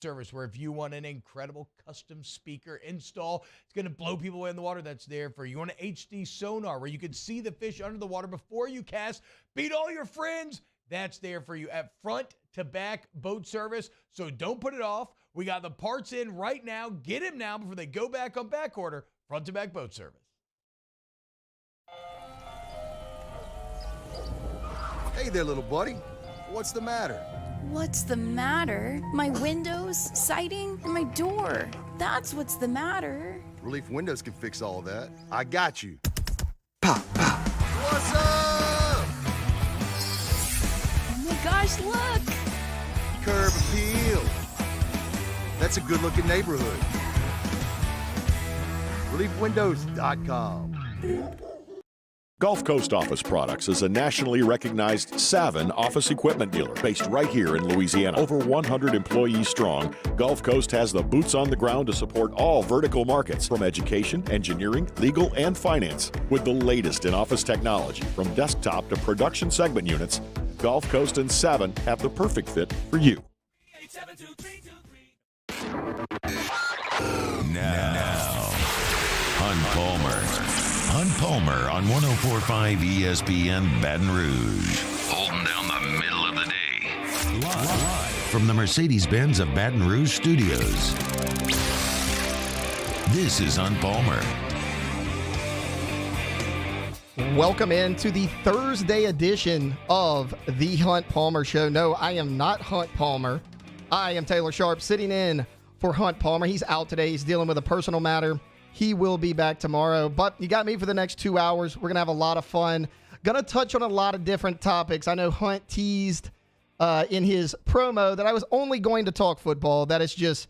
Service, where if you want an incredible custom speaker install, it's going to blow people away in the water, that's there for you. You want an HD sonar where you can see the fish under the water before you cast, beat all your friends, that's there for you at Front to Back Boat Service. So don't put it off. We got the parts in right now. Get them now before they go back on back order. Front to Back Boat Service. Hey there, little buddy. What's the matter? What's the matter? My windows, siding, and my door. That's what's the matter. Relief Windows can fix all that. I got you. Pop, pop. What's up? Oh my gosh, look! Curb appeal. That's a good-looking neighborhood. ReliefWindows.com. Gulf Coast Office Products is a nationally recognized Savin office equipment dealer based right here in Louisiana. Over 100 employees strong, Gulf Coast has the boots on the ground to support all vertical markets, from education, engineering, legal, and finance. With the latest in office technology, from desktop to production segment units, Gulf Coast and Savin have the perfect fit for you. Now, Hunt Palmer. Hunt Palmer on 104.5 ESPN Baton Rouge. Holding down the middle of the day. Live from the Mercedes-Benz of Baton Rouge Studios. This is Hunt Palmer. Welcome into the Thursday edition of the Hunt Palmer Show. No, I am not Hunt Palmer. I am Taylor Sharp, sitting in for Hunt Palmer. He's out today. He's dealing with a personal matter. He will be back tomorrow, but you got me for the next 2 hours. We're going to have a lot of fun. Going to touch on a lot of different topics. I know Hunt teased in his promo that I was only going to talk football. That is just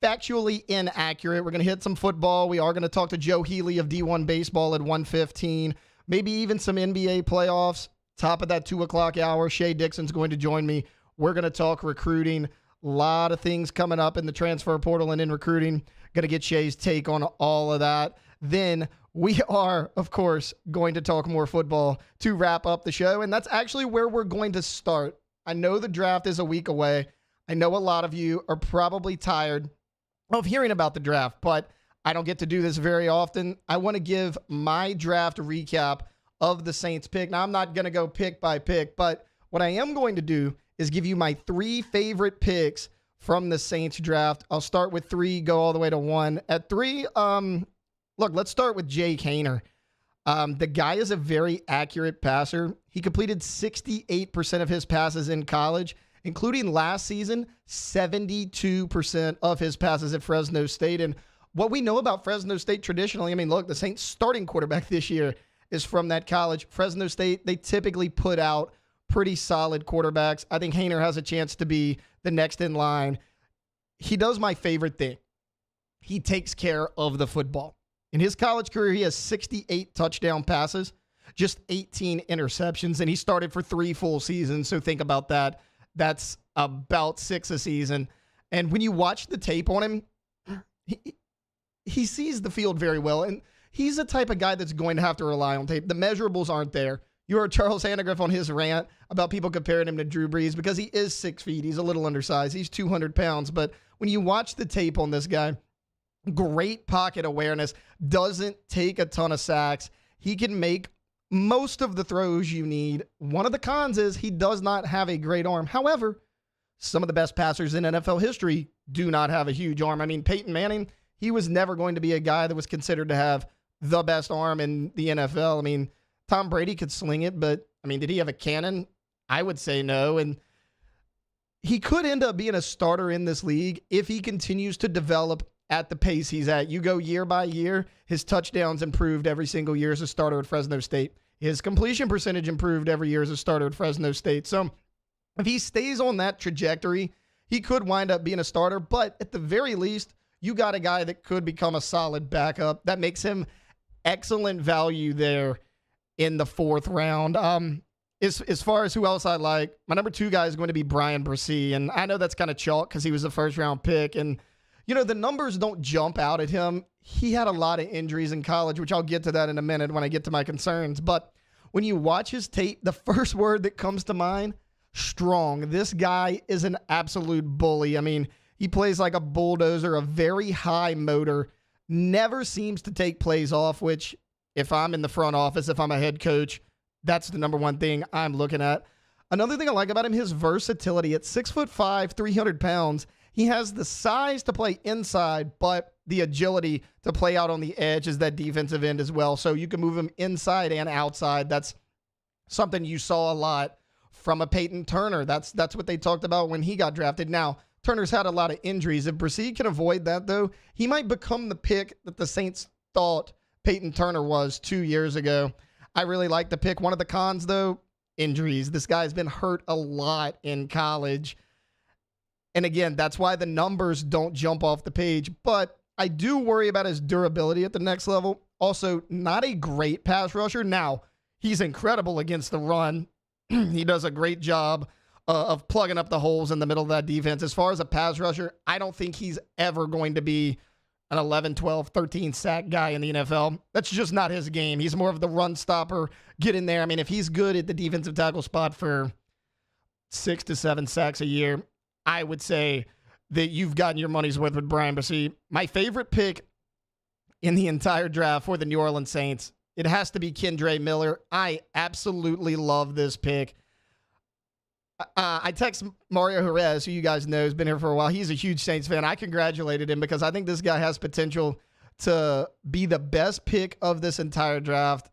factually inaccurate. We're going to hit some football. We are going to talk to Joe Healy of D1 Baseball at 1:15. Maybe even some NBA playoffs. Top of that 2 o'clock hour, Shea Dixon's going to join me. We're going to talk recruiting. A lot of things coming up in the transfer portal and in recruiting. Going to get Shay's take on all of that. Then we are, of course, going to talk more football to wrap up the show. And that's actually where we're going to start. I know the draft is a week away. I know a lot of you are probably tired of hearing about the draft, but I don't get to do this very often. I want to give my draft recap of the Saints pick. Now, I'm not going to go pick by pick, but what I am going to do is give you my 3 favorite picks from the Saints draft. I'll start with 3, go all the way to 1. At 3, look, let's start with Jake Haener. The guy is a very accurate passer. He completed 68% of his passes in college, including last season, 72% of his passes at Fresno State. And what we know about Fresno State traditionally, I mean, look, the Saints starting quarterback this year is from that college. Fresno State, they typically put out pretty solid quarterbacks. I think Haener has a chance to be the next in line. He does my favorite thing. He takes care of the football. In his college career, he has 68 touchdown passes, just 18 interceptions, and he started for 3 full seasons. So think about that. That's about 6 a season. And when you watch the tape on him, he sees the field very well. And he's the type of guy that's going to have to rely on tape. The measurables aren't there. You heard Charles Handegriff on his rant about people comparing him to Drew Brees because he is 6 feet. He's a little undersized. He's 200 pounds. But when you watch the tape on this guy, great pocket awareness, doesn't take a ton of sacks. He can make most of the throws you need. One of the cons is he does not have a great arm. However, some of the best passers in NFL history do not have a huge arm. I mean, Peyton Manning, he was never going to be a guy that was considered to have the best arm in the NFL. I mean, Tom Brady could sling it, but, I mean, did he have a cannon? I would say no. And he could end up being a starter in this league if he continues to develop at the pace he's at. You go year by year, his touchdowns improved every single year as a starter at Fresno State. His completion percentage improved every year as a starter at Fresno State. So if he stays on that trajectory, he could wind up being a starter. But at the very least, you got a guy that could become a solid backup. That makes him excellent value there in the 4th round. As far as who else I like, my number 2 guy is going to be Brian Bresee. And I know that's kind of chalk because he was the 1st round pick. And, you know, the numbers don't jump out at him. He had a lot of injuries in college, which I'll get to that in a minute when I get to my concerns. But when you watch his tape, the first word that comes to mind, strong. This guy is an absolute bully. I mean, He plays like a bulldozer, a very high motor, never seems to take plays off, which if I'm in the front office, if I'm a head coach, that's the number one thing I'm looking at. Another thing I like about him, his versatility. At 6'5", 300 pounds, he has the size to play inside, but the agility to play out on the edge as that defensive end as well. So you can move him inside and outside. That's something you saw a lot from a Peyton Turner. That's what they talked about when he got drafted. Now, Turner's had a lot of injuries. If Brissett can avoid that, though, he might become the pick that the Saints thought Peyton Turner was 2 years ago. I really like the pick. One of the cons, though, injuries. This guy's been hurt a lot in college. And again, that's why the numbers don't jump off the page. But I do worry about his durability at the next level. Also, not a great pass rusher. Now, he's incredible against the run. He does a great job of plugging up the holes in the middle of that defense. As far as a pass rusher, I don't think he's ever going to be an 11, 12, 13 sack guy in the NFL. That's just not his game. He's more of the run stopper, get in there. I mean, if he's good at the defensive tackle spot for 6 to 7 sacks a year, I would say that you've gotten your money's worth with Brian Brissett. My favorite pick in the entire draft for the New Orleans Saints, it has to be Kendre Miller. I absolutely love this pick. I text Mario Jerez, who you guys know has been here for a while. He's a huge Saints fan. I congratulated him because I think this guy has potential to be the best pick of this entire draft.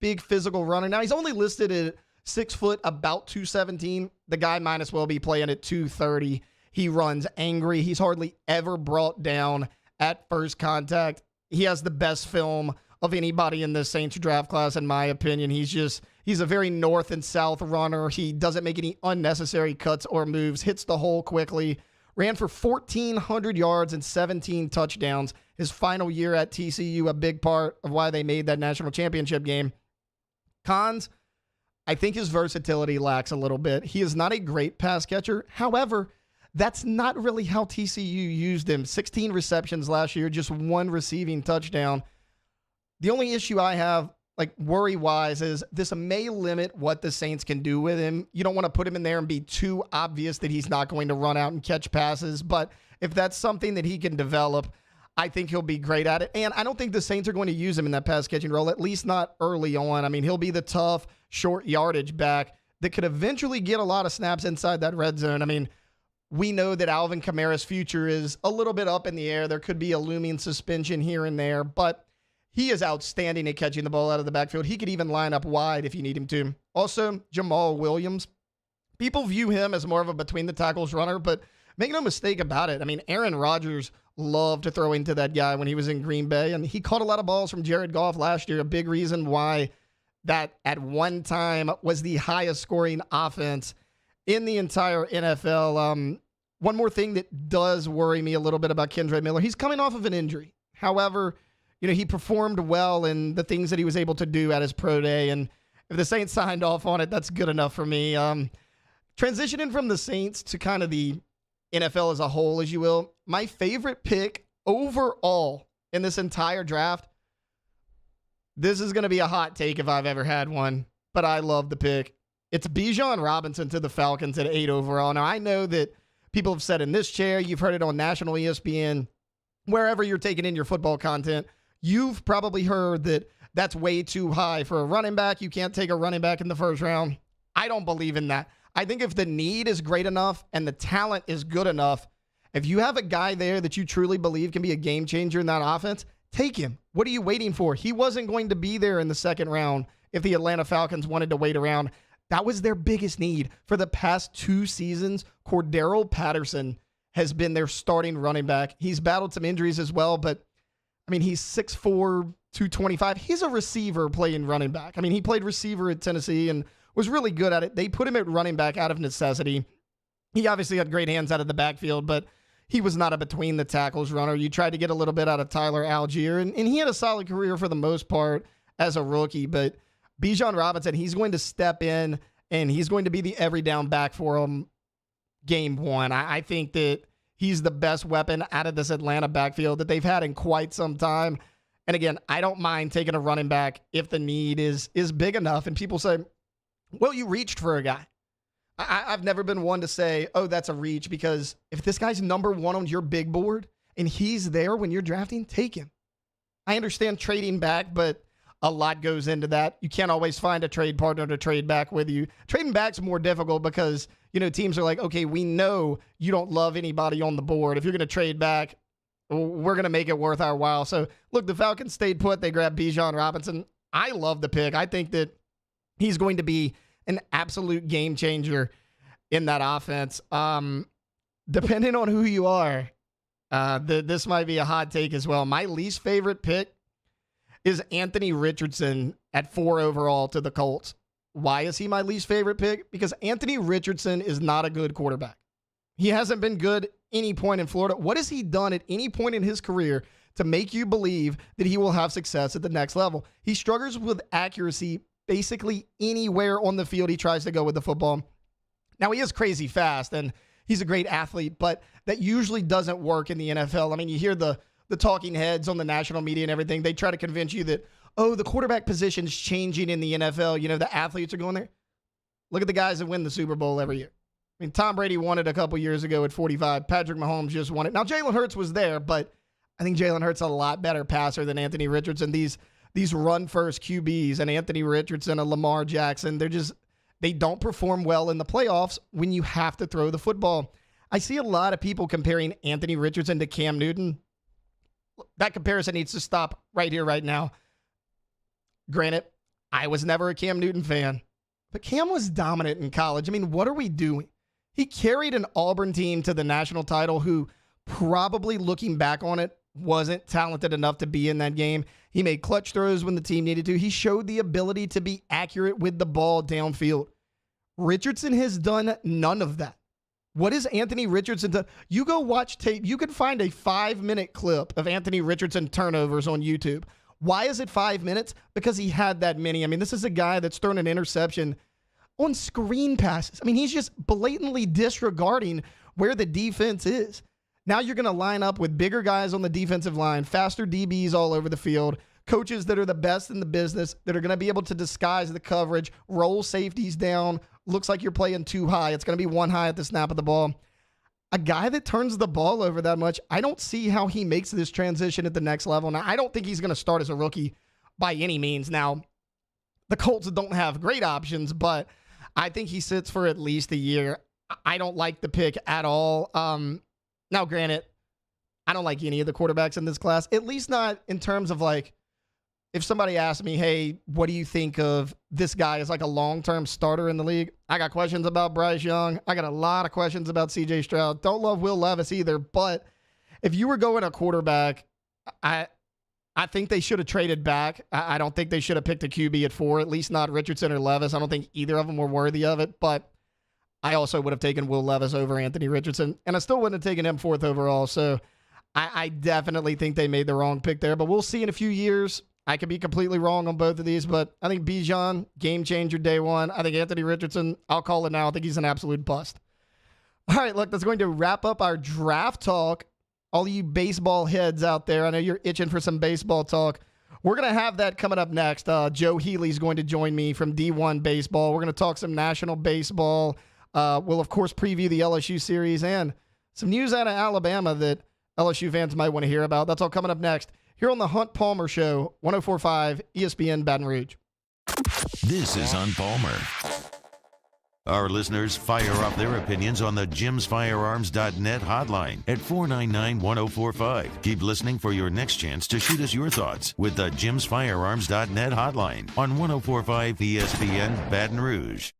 Big physical runner. Now, he's only listed at 6 foot, about 217. The guy might as well be playing at 230. He runs angry. He's hardly ever brought down at first contact. He has the best film of anybody in this Saints draft class, in my opinion. He's a very north and south runner. He doesn't make any unnecessary cuts or moves, hits the hole quickly, ran for 1,400 yards and 17 touchdowns. His final year at TCU, a big part of why they made that national championship game. Cons, I think his versatility lacks a little bit. He is not a great pass catcher. However, that's not really how TCU used him. 16 receptions last year, just 1 receiving touchdown. The only issue I have, like worry-wise, is this may limit what the Saints can do with him. You don't want to put him in there and be too obvious that he's not going to run out and catch passes. But if that's something that he can develop, I think he'll be great at it. And I don't think the Saints are going to use him in that pass-catching role, at least not early on. I mean, he'll be the tough, short yardage back that could eventually get a lot of snaps inside that red zone. I mean, we know that Alvin Kamara's future is a little bit up in the air. There could be a looming suspension here and there, but he is outstanding at catching the ball out of the backfield. He could even line up wide if you need him to. Also, Jamal Williams. People view him as more of a between-the-tackles runner, but make no mistake about it. I mean, Aaron Rodgers loved to throw into that guy when he was in Green Bay, and he caught a lot of balls from Jared Goff last year. A big reason why that at one time was the highest-scoring offense in the entire NFL. One more thing that does worry me a little bit about Kendre Miller. He's coming off of an injury. However, you know, he performed well in the things that he was able to do at his pro day, and if the Saints signed off on it, that's good enough for me. Transitioning from the Saints to kind of the NFL as a whole, as you will, my favorite pick overall in this entire draft, this is going to be a hot take if I've ever had one, but I love the pick. It's Bijan Robinson to the Falcons at 8 overall. Now, I know that people have said in this chair, you've heard it on national ESPN, wherever you're taking in your football content, you've probably heard that that's way too high for a running back. You can't take a running back in the first round. I don't believe in that. I think if the need is great enough and the talent is good enough, if you have a guy there that you truly believe can be a game changer in that offense, take him. What are you waiting for? He wasn't going to be there in the second round if the Atlanta Falcons wanted to wait around. That was their biggest need. For the past 2 seasons, Cordero Patterson has been their starting running back. He's battled some injuries as well, but I mean, he's 6'4", 225. He's a receiver playing running back. I mean, he played receiver at Tennessee and was really good at it. They put him at running back out of necessity. He obviously had great hands out of the backfield, but he was not a between the tackles runner. You tried to get a little bit out of Tyler Algier, and he had a solid career for the most part as a rookie. But Bijan Robinson, he's going to step in, and he's going to be the every down back for him game one. I think that he's the best weapon out of this Atlanta backfield that they've had in quite some time. And again, I don't mind taking a running back if the need is big enough. And people say, well, you reached for a guy. I've never been one to say, oh, that's a reach, because if this guy's number one on your big board and he's there when you're drafting, take him. I understand trading back, but a lot goes into that. You can't always find a trade partner to trade back with you. Trading back's more difficult because, teams are like, okay, we know you don't love anybody on the board. If you're going to trade back, we're going to make it worth our while. So, look, the Falcons stayed put. They grabbed Bijan Robinson. I love the pick. I think that he's going to be an absolute game changer in that offense. Depending on who you are, this might be a hot take as well. My least favorite pick is Anthony Richardson at 4 overall to the Colts. Why is he my least favorite pick? Because Anthony Richardson is not a good quarterback. He hasn't been good any point in Florida. What has he done at any point in his career to make you believe that he will have success at the next level? He struggles with accuracy basically anywhere on the field he tries to go with the football. Now, he is crazy fast, and he's a great athlete, but that usually doesn't work in the NFL. I mean, you hear the talking heads on the national media and everything. They try to convince you that, oh, the quarterback position's changing in the NFL. The athletes are going there. Look at the guys that win the Super Bowl every year. I mean, Tom Brady won it a couple years ago at 45. Patrick Mahomes just won it. Now, Jalen Hurts was there, but I think Jalen Hurts is a lot better passer than Anthony Richardson. These run-first QBs and Anthony Richardson and Lamar Jackson, they don't perform well in the playoffs when you have to throw the football. I see a lot of people comparing Anthony Richardson to Cam Newton. That comparison needs to stop right here, right now. Granted, I was never a Cam Newton fan, but Cam was dominant in college. I mean, what are we doing? He carried an Auburn team to the national title who, probably looking back on it, wasn't talented enough to be in that game. He made clutch throws when the team needed to. He showed the ability to be accurate with the ball downfield. Richardson has done none of that. What is Anthony Richardson done? You go watch tape. You can find a 5-minute clip of Anthony Richardson turnovers on YouTube. Why is it 5 minutes? Because he had that many. I mean, this is a guy that's thrown an interception on screen passes. I mean, he's just blatantly disregarding where the defense is. Now you're going to line up with bigger guys on the defensive line, faster DBs all over the field, coaches that are the best in the business, that are going to be able to disguise the coverage, roll safeties down. Looks like you're playing too high. It's going to be one high at the snap of the ball. A guy that turns the ball over that much, I don't see how he makes this transition at the next level. Now, I don't think he's going to start as a rookie by any means. Now, the Colts don't have great options, but I think he sits for at least a year. I don't like the pick at all. Now, granted, I don't like any of the quarterbacks in this class, at least not in terms of like, if somebody asked me, hey, what do you think of this guy as like a long-term starter in the league? I got questions about Bryce Young. I got a lot of questions about C.J. Stroud. Don't love Will Levis either. But if you were going a quarterback, I think they should have traded back. I don't think they should have picked a QB at 4, at least not Richardson or Levis. I don't think either of them were worthy of it. But I also would have taken Will Levis over Anthony Richardson, and I still wouldn't have taken him 4th overall. So I definitely think they made the wrong pick there. But we'll see in a few years. I could be completely wrong on both of these, but I think Bijan, game changer day one. I think Anthony Richardson, I'll call it now. I think he's an absolute bust. All right, look, that's going to wrap up our draft talk. All you baseball heads out there, I know you're itching for some baseball talk. We're going to have that coming up next. Joe Healy's going to join me from D1 Baseball. We're going to talk some national baseball. We'll, of course, preview the LSU series and some news out of Alabama that LSU fans might want to hear about. That's all coming up next here on the Hunt Palmer Show, 104.5 ESPN Baton Rouge. This is Hunt Palmer. Our listeners fire off their opinions on the jimsfirearms.net hotline at 499-1045. Keep listening for your next chance to shoot us your thoughts with the jimsfirearms.net hotline on 104.5 ESPN Baton Rouge.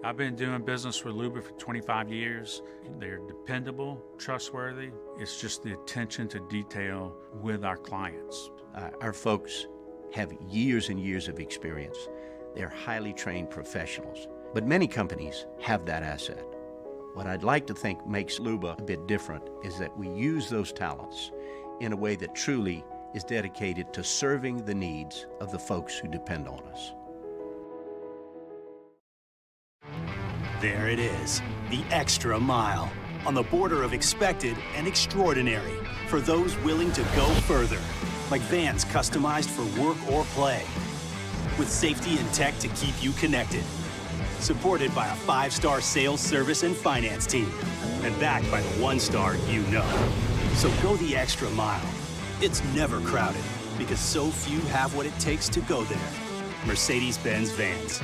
I've been doing business with Luba for 25 years. They're dependable, trustworthy. It's just the attention to detail with our clients. Our folks have years and years of experience. They're highly trained professionals. But many companies have that asset. What I'd like to think makes Luba a bit different is that we use those talents in a way that truly is dedicated to serving the needs of the folks who depend on us. There it is, the extra mile, on the border of expected and extraordinary for those willing to go further, like vans customized for work or play, with safety and tech to keep you connected. Supported by a 5-star sales, service, and finance team, and backed by the 1-star you know. So go the extra mile. It's never crowded, because so few have what it takes to go there. Mercedes-Benz Vans.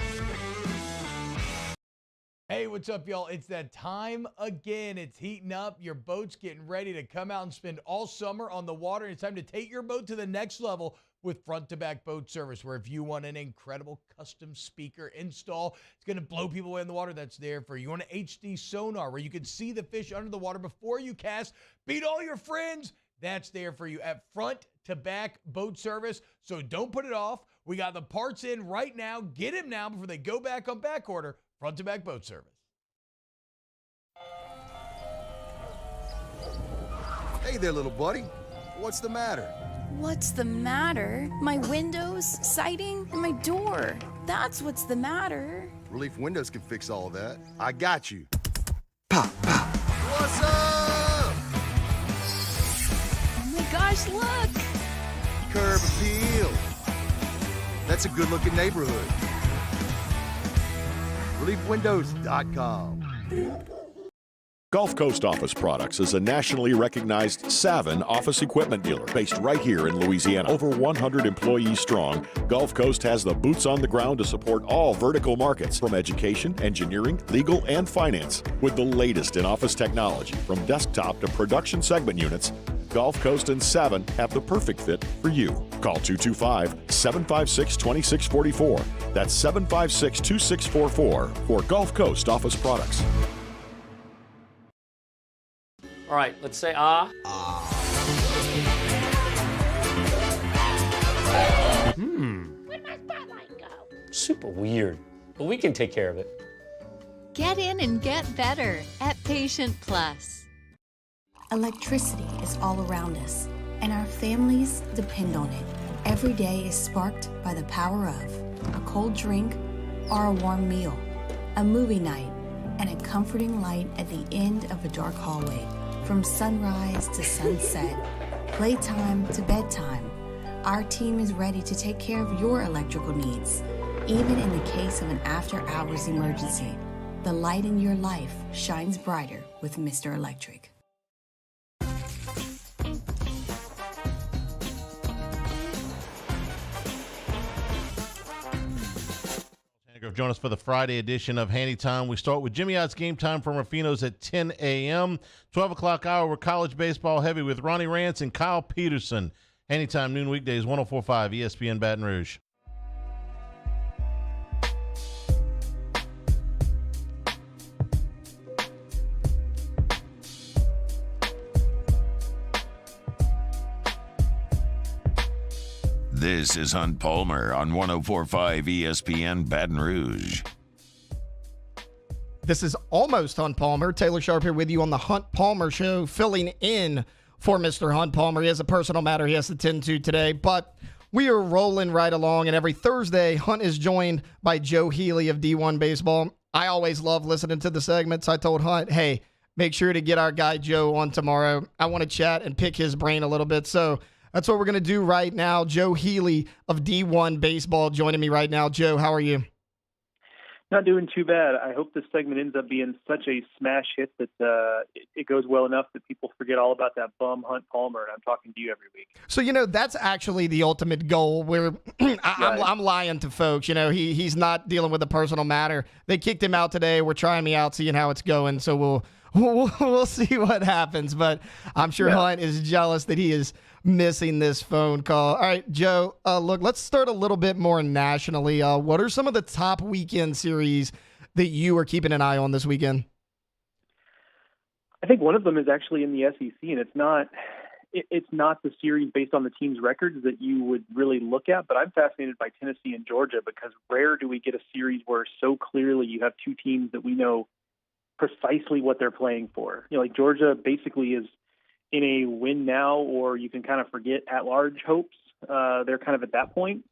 Hey, what's up, y'all? It's that time again. It's heating up. Your boat's getting ready to come out and spend all summer on the water. It's time to take your boat to the next level with front-to-back boat service, where if you want an incredible custom speaker install, it's going to blow people away in the water, that's there for you. You want an HD sonar where you can see the fish under the water before you cast, beat all your friends, that's there for you at front-to-back boat service. So don't put it off. We got the parts in right now. Get them now before they go back on back order. Front-to-back boat service. Hey there, little buddy. What's the matter? What's the matter? My windows, siding, and my door. That's what's the matter. Relief Windows can fix all that. I got you. Pop, pop. What's up? Oh my gosh, look! Curb appeal. That's a good-looking neighborhood. ReliefWindows.com. Gulf Coast Office Products is a nationally recognized Savin office equipment dealer based right here in Louisiana. Over 100 employees strong, Gulf Coast has the boots on the ground to support all vertical markets, from education, engineering, legal, and finance. With the latest in office technology, from desktop to production segment units, Gulf Coast and Savin have the perfect fit for you. Call 225-756-2644. That's 756-2644 for Gulf Coast Office Products. All right, let's say ah. Where'd my spotlight go? Super weird, but we can take care of it. Get in and get better at Patient Plus. Electricity is all around us, and our families depend on it. Every day is sparked by the power of a cold drink or a warm meal, a movie night, and a comforting light at the end of a dark hallway. From sunrise to sunset, playtime to bedtime, our team is ready to take care of your electrical needs. Even in the case of an after-hours emergency, the light in your life shines brighter with Mr. Electric. Join us for the Friday edition of Handy Time. We start with Jimmy Ott's Game Time from Rufino's at 10 a.m. 12 o'clock hour, we're college baseball heavy with Ronnie Rance and Kyle Peterson. Handy Time, noon weekdays, 104.5 ESPN Baton Rouge. This is Hunt Palmer on 104.5 ESPN Baton Rouge. This is almost Hunt Palmer. Taylor Sharp here with you on the Hunt Palmer Show, filling in for Mr. Hunt Palmer. He has a personal matter he has to tend to today, but we are rolling right along, and every Thursday, Hunt is joined by Joe Healy of D1 Baseball. I always love listening to the segments. I told Hunt, hey, make sure to get our guy Joe on tomorrow. I want to chat and pick his brain a little bit, so that's what we're going to do right now. Joe Healy of D1 Baseball joining me right now. Joe, how are you? Not doing too bad. I hope this segment ends up being such a smash hit that it goes well enough that people forget all about that bum Hunt Palmer, and I'm talking to you every week. So, that's actually the ultimate goal where I'm lying to folks. He's not dealing with a personal matter. They kicked him out today. We're trying me out, seeing how it's going. So we'll see what happens. But I'm sure Hunt is jealous that he is missing this phone call. All right, Joe, look, let's start a little bit more nationally. What are some of the top weekend series that you are keeping an eye on this weekend? I think one of them is actually in the SEC, and it's not it's not the series based on the team's records that you would really look at, but I'm fascinated by Tennessee and Georgia because rare do we get a series where so clearly you have two teams that we know precisely what they're playing for. Like Georgia basically is in a win now, or you can kind of forget at-large hopes. They're kind of at that point.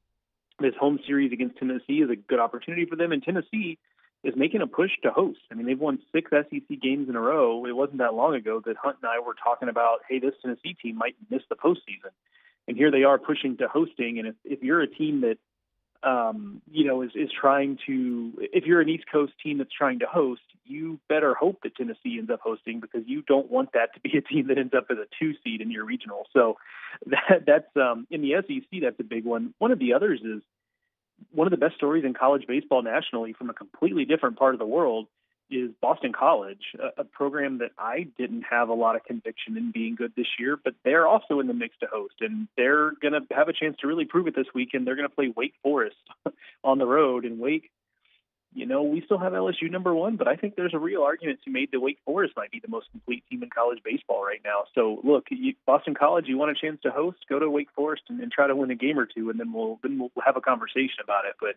This home series against Tennessee is a good opportunity for them, and Tennessee is making a push to host. I mean, they've won 6 SEC games in a row. It wasn't that long ago that Hunt and I were talking about, hey, this Tennessee team might miss the postseason. And here they are pushing to hosting. And if you're a team that, is trying to, if you're an East Coast team that's trying to host, you better hope that Tennessee ends up hosting because you don't want that to be a team that ends up as a 2 seed in your regional. So that's in the SEC, that's a big one. One of the others is one of the best stories in college baseball nationally from a completely different part of the world is Boston College, a program that I didn't have a lot of conviction in being good this year, but they're also in the mix to host, and they're going to have a chance to really prove it this weekend. They're going to play Wake Forest on the road, and Wake, we still have LSU number 1, but I think there's a real argument to be made that Wake Forest might be the most complete team in college baseball right now. So look, Boston College, you want a chance to host, go to Wake Forest and try to win a game or two, and then we'll have a conversation about it. But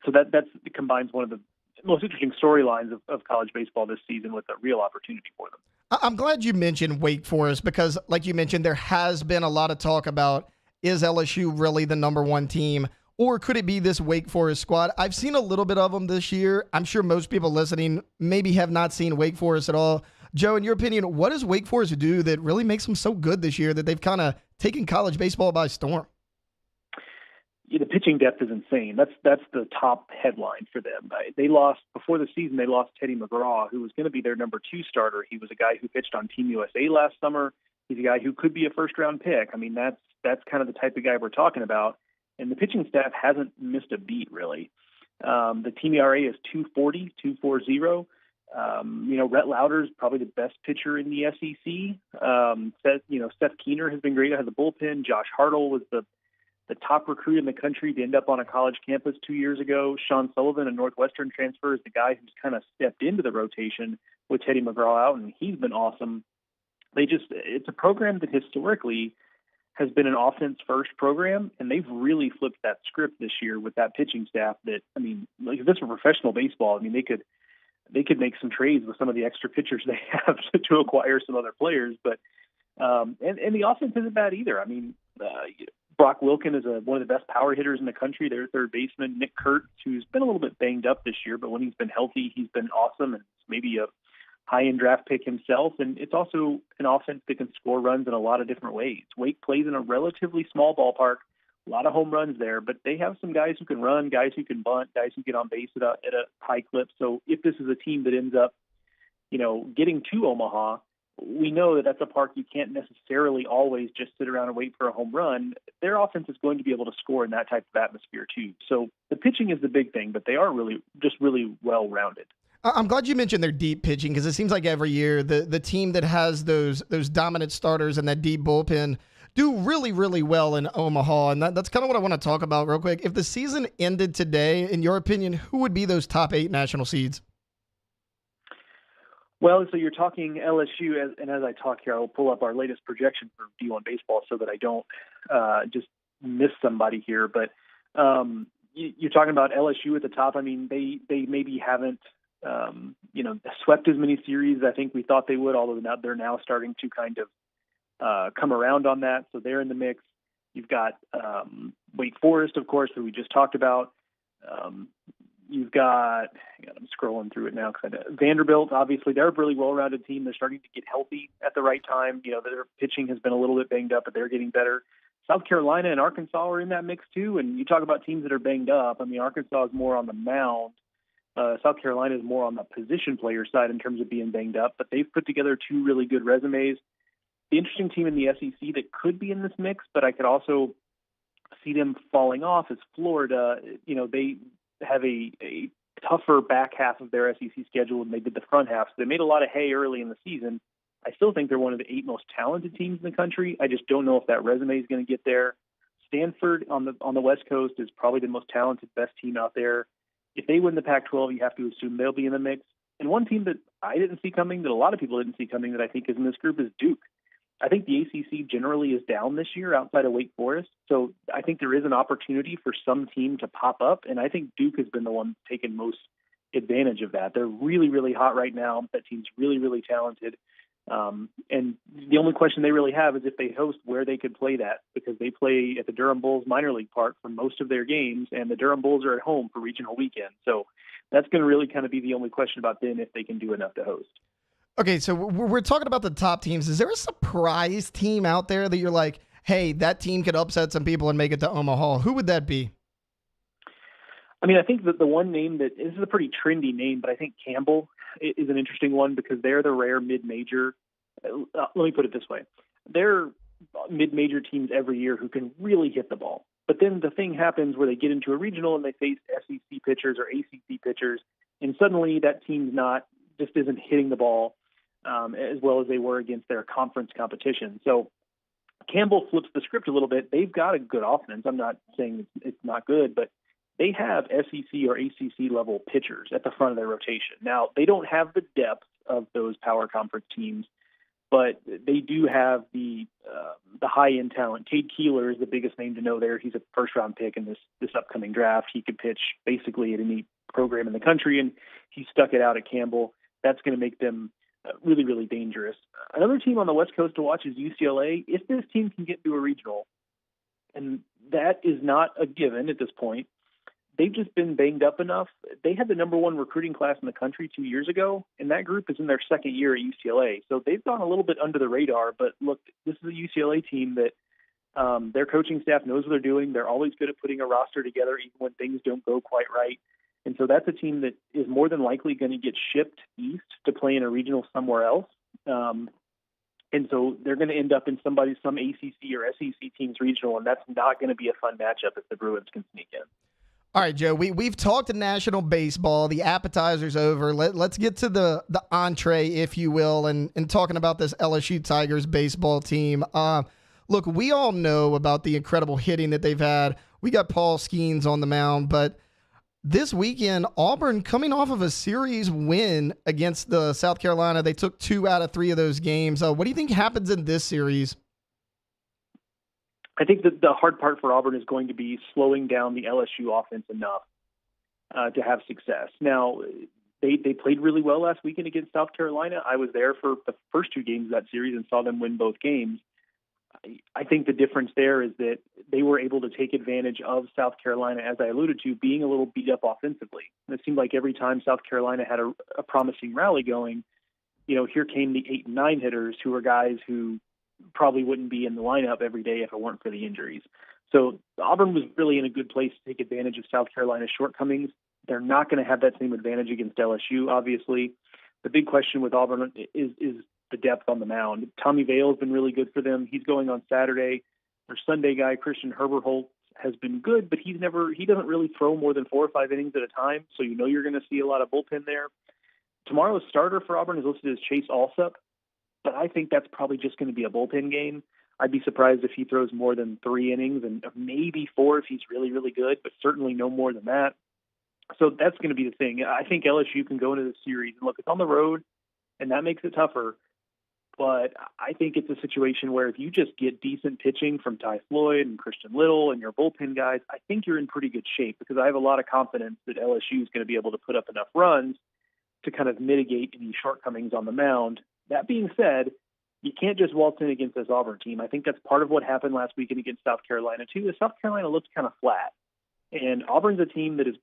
so that combines one of the most interesting storylines of college baseball this season with a real opportunity for them. I'm glad you mentioned Wake Forest because, like you mentioned, there has been a lot of talk about, is LSU really the number 1 team, or could it be this Wake Forest squad? I've seen a little bit of them this year. I'm sure most people listening maybe have not seen Wake Forest at all. Joe, in your opinion, what does Wake Forest do that really makes them so good this year that they've kind of taken college baseball by storm? The pitching depth is insane. That's the top headline for them. They lost before the season. They lost Teddy McGraw, who was going to be their number 2 starter. He was a guy who pitched on Team USA last summer. He's a guy who could be a first-round pick. I mean, that's kind of the type of guy we're talking about. And the pitching staff hasn't missed a beat really. The team ERA is 2.40. Rhett Lauder's probably the best pitcher in the SEC. Seth Keener has been great out of the bullpen. Josh Hartle was the top recruit in the country to end up on a college campus 2 years ago. Sean Sullivan, a Northwestern transfer, is the guy who's kind of stepped into the rotation with Teddy McGraw out, and he's been awesome. It's a program that historically has been an offense-first program, and they've really flipped that script this year with that pitching staff that, if this were professional baseball, they could make some trades with some of the extra pitchers they have to acquire some other players. But and the offense isn't bad either. Brock Wilken is one of the best power hitters in the country. Their third baseman, Nick Kurtz, who's been a little bit banged up this year, but when he's been healthy, he's been awesome and maybe a high-end draft pick himself. And it's also an offense that can score runs in a lot of different ways. Wake plays in a relatively small ballpark, a lot of home runs there, but they have some guys who can run, guys who can bunt, guys who get on base at a high clip. So if this is a team that ends up, getting to Omaha, we know that that's a park you can't necessarily always just sit around and wait for a home run. Their offense is going to be able to score in that type of atmosphere too. So the pitching is the big thing, but they are really well-rounded. I'm glad you mentioned their deep pitching because it seems like every year the team that has those dominant starters and that deep bullpen do really, really well in Omaha. And that's kind of what I want to talk about real quick. If the season ended today, in your opinion, who would be those top 8 national seeds? Well, so you're talking LSU, and as I talk here, I will pull up our latest projection for D1 baseball so that I don't just miss somebody here. But you're talking about LSU at the top. They maybe haven't swept as many series as I think we thought they would, although now they're now starting to kind of come around on that. So they're in the mix. You've got Wake Forest, of course, that we just talked about. You've got, I'm scrolling through it now, Vanderbilt, obviously, they're a really well-rounded team. They're starting to get healthy at the right time. Their pitching has been a little bit banged up, but they're getting better. South Carolina and Arkansas are in that mix, too. And you talk about teams that are banged up. Arkansas is more on the mound. South Carolina is more on the position player side in terms of being banged up, but they've put together 2 really good resumes. The interesting team in the SEC that could be in this mix, but I could also see them falling off is Florida. They have a tougher back half of their SEC schedule than they did the front half. So they made a lot of hay early in the season. I still think they're one of the 8 most talented teams in the country. I just don't know if that resume is going to get there. Stanford on the West Coast is probably the most talented, best team out there. If they win the Pac-12, you have to assume they'll be in the mix. And one team that I didn't see coming, that a lot of people didn't see coming, that I think is in this group is Duke. I think the ACC generally is down this year outside of Wake Forest. So I think there is an opportunity for some team to pop up, and I think Duke has been the one taking most advantage of that. They're really, really hot right now. That team's really, really talented. And the only question they really have is if they host, where they could play that, because they play at the Durham Bulls minor league park for most of their games, and the Durham Bulls are at home for regional weekend. So that's going to really kind of be the only question about them, if they can do enough to host. Okay, so we're talking about the top teams. Is there a surprise team out there that you're like, hey, that team could upset some people and make it to Omaha? Who would that be? I mean, I think that the one name that this is a pretty trendy name, but I think Campbell is an interesting one because they're the rare mid-major. Let me put it this way. They're mid-major teams every year who can really hit the ball. But then the thing happens where they get into a regional and they face SEC pitchers or ACC pitchers, and suddenly that team's just isn't hitting the ball as well as they were against their conference competition. So Campbell flips the script a little bit. They've got a good offense. I'm not saying it's not good, but they have SEC or ACC level pitchers at the front of their rotation. Now, they don't have the depth of those power conference teams, but they do have the high-end talent. Cade Keeler is the biggest name to know there. He's a first-round pick in this upcoming draft. He could pitch basically at any program in the country, and he stuck it out at Campbell. That's going to make them really, really dangerous. Another team on the West Coast to watch is UCLA. If this team can get to a regional, and that is not a given at this point, they've just been banged up enough. They had the number one recruiting class in the country 2 years ago, and that group is in their second year at UCLA. So they've gone a little bit under the radar, but look, this is a UCLA team that their coaching staff knows what they're doing. They're always good at putting a roster together even when things don't go quite right. And so that's a team that is more than likely going to get shipped east to play in a regional somewhere else. And so they're going to end up in some ACC or SEC team's regional, and that's not going to be a fun matchup if the Bruins can sneak in. All right, Joe, we've talked to national baseball. The appetizer's over. Let's get to the entree, if you will, and talking about this LSU Tigers baseball team. Look, we all know about the incredible hitting that they've had. We got Paul Skeens on the mound, but this weekend, Auburn coming off of a series win against the South Carolina. They took 2 out of 3 of those games. What do you think happens in this series? I think that the hard part for Auburn is going to be slowing down the LSU offense enough to have success. Now, they played really well last weekend against South Carolina. I was there for the first 2 games of that series and saw them win both games. I think the difference there is that they were able to take advantage of South Carolina, as I alluded to, being a little beat up offensively. And it seemed like every time South Carolina had a promising rally going, here came the 8 and 9 hitters, who are guys who probably wouldn't be in the lineup every day if it weren't for the injuries. So Auburn was really in a good place to take advantage of South Carolina's shortcomings. They're not going to have that same advantage against LSU, obviously. The big question with Auburn is the depth on the mound. Tommy Vale has been really good for them. He's going on Saturday. Their Sunday guy, Christian Herberholt, has been good, but he doesn't really throw more than 4 or 5 innings at a time, so you're going to see a lot of bullpen there. Tomorrow's starter for Auburn is listed as Chase Alsup, but I think that's probably just going to be a bullpen game. I'd be surprised if he throws more than 3 innings, and maybe 4 if he's really, really good, but certainly no more than that. So that's going to be the thing. I think LSU can go into the series, and look, it's on the road, and that makes it tougher. But I think it's a situation where if you just get decent pitching from Ty Floyd and Christian Little and your bullpen guys, I think you're in pretty good shape, because I have a lot of confidence that LSU is going to be able to put up enough runs to kind of mitigate any shortcomings on the mound. That being said, you can't just waltz in against this Auburn team. I think that's part of what happened last weekend against South Carolina, too. South Carolina looked kind of flat. And Auburn's a team that is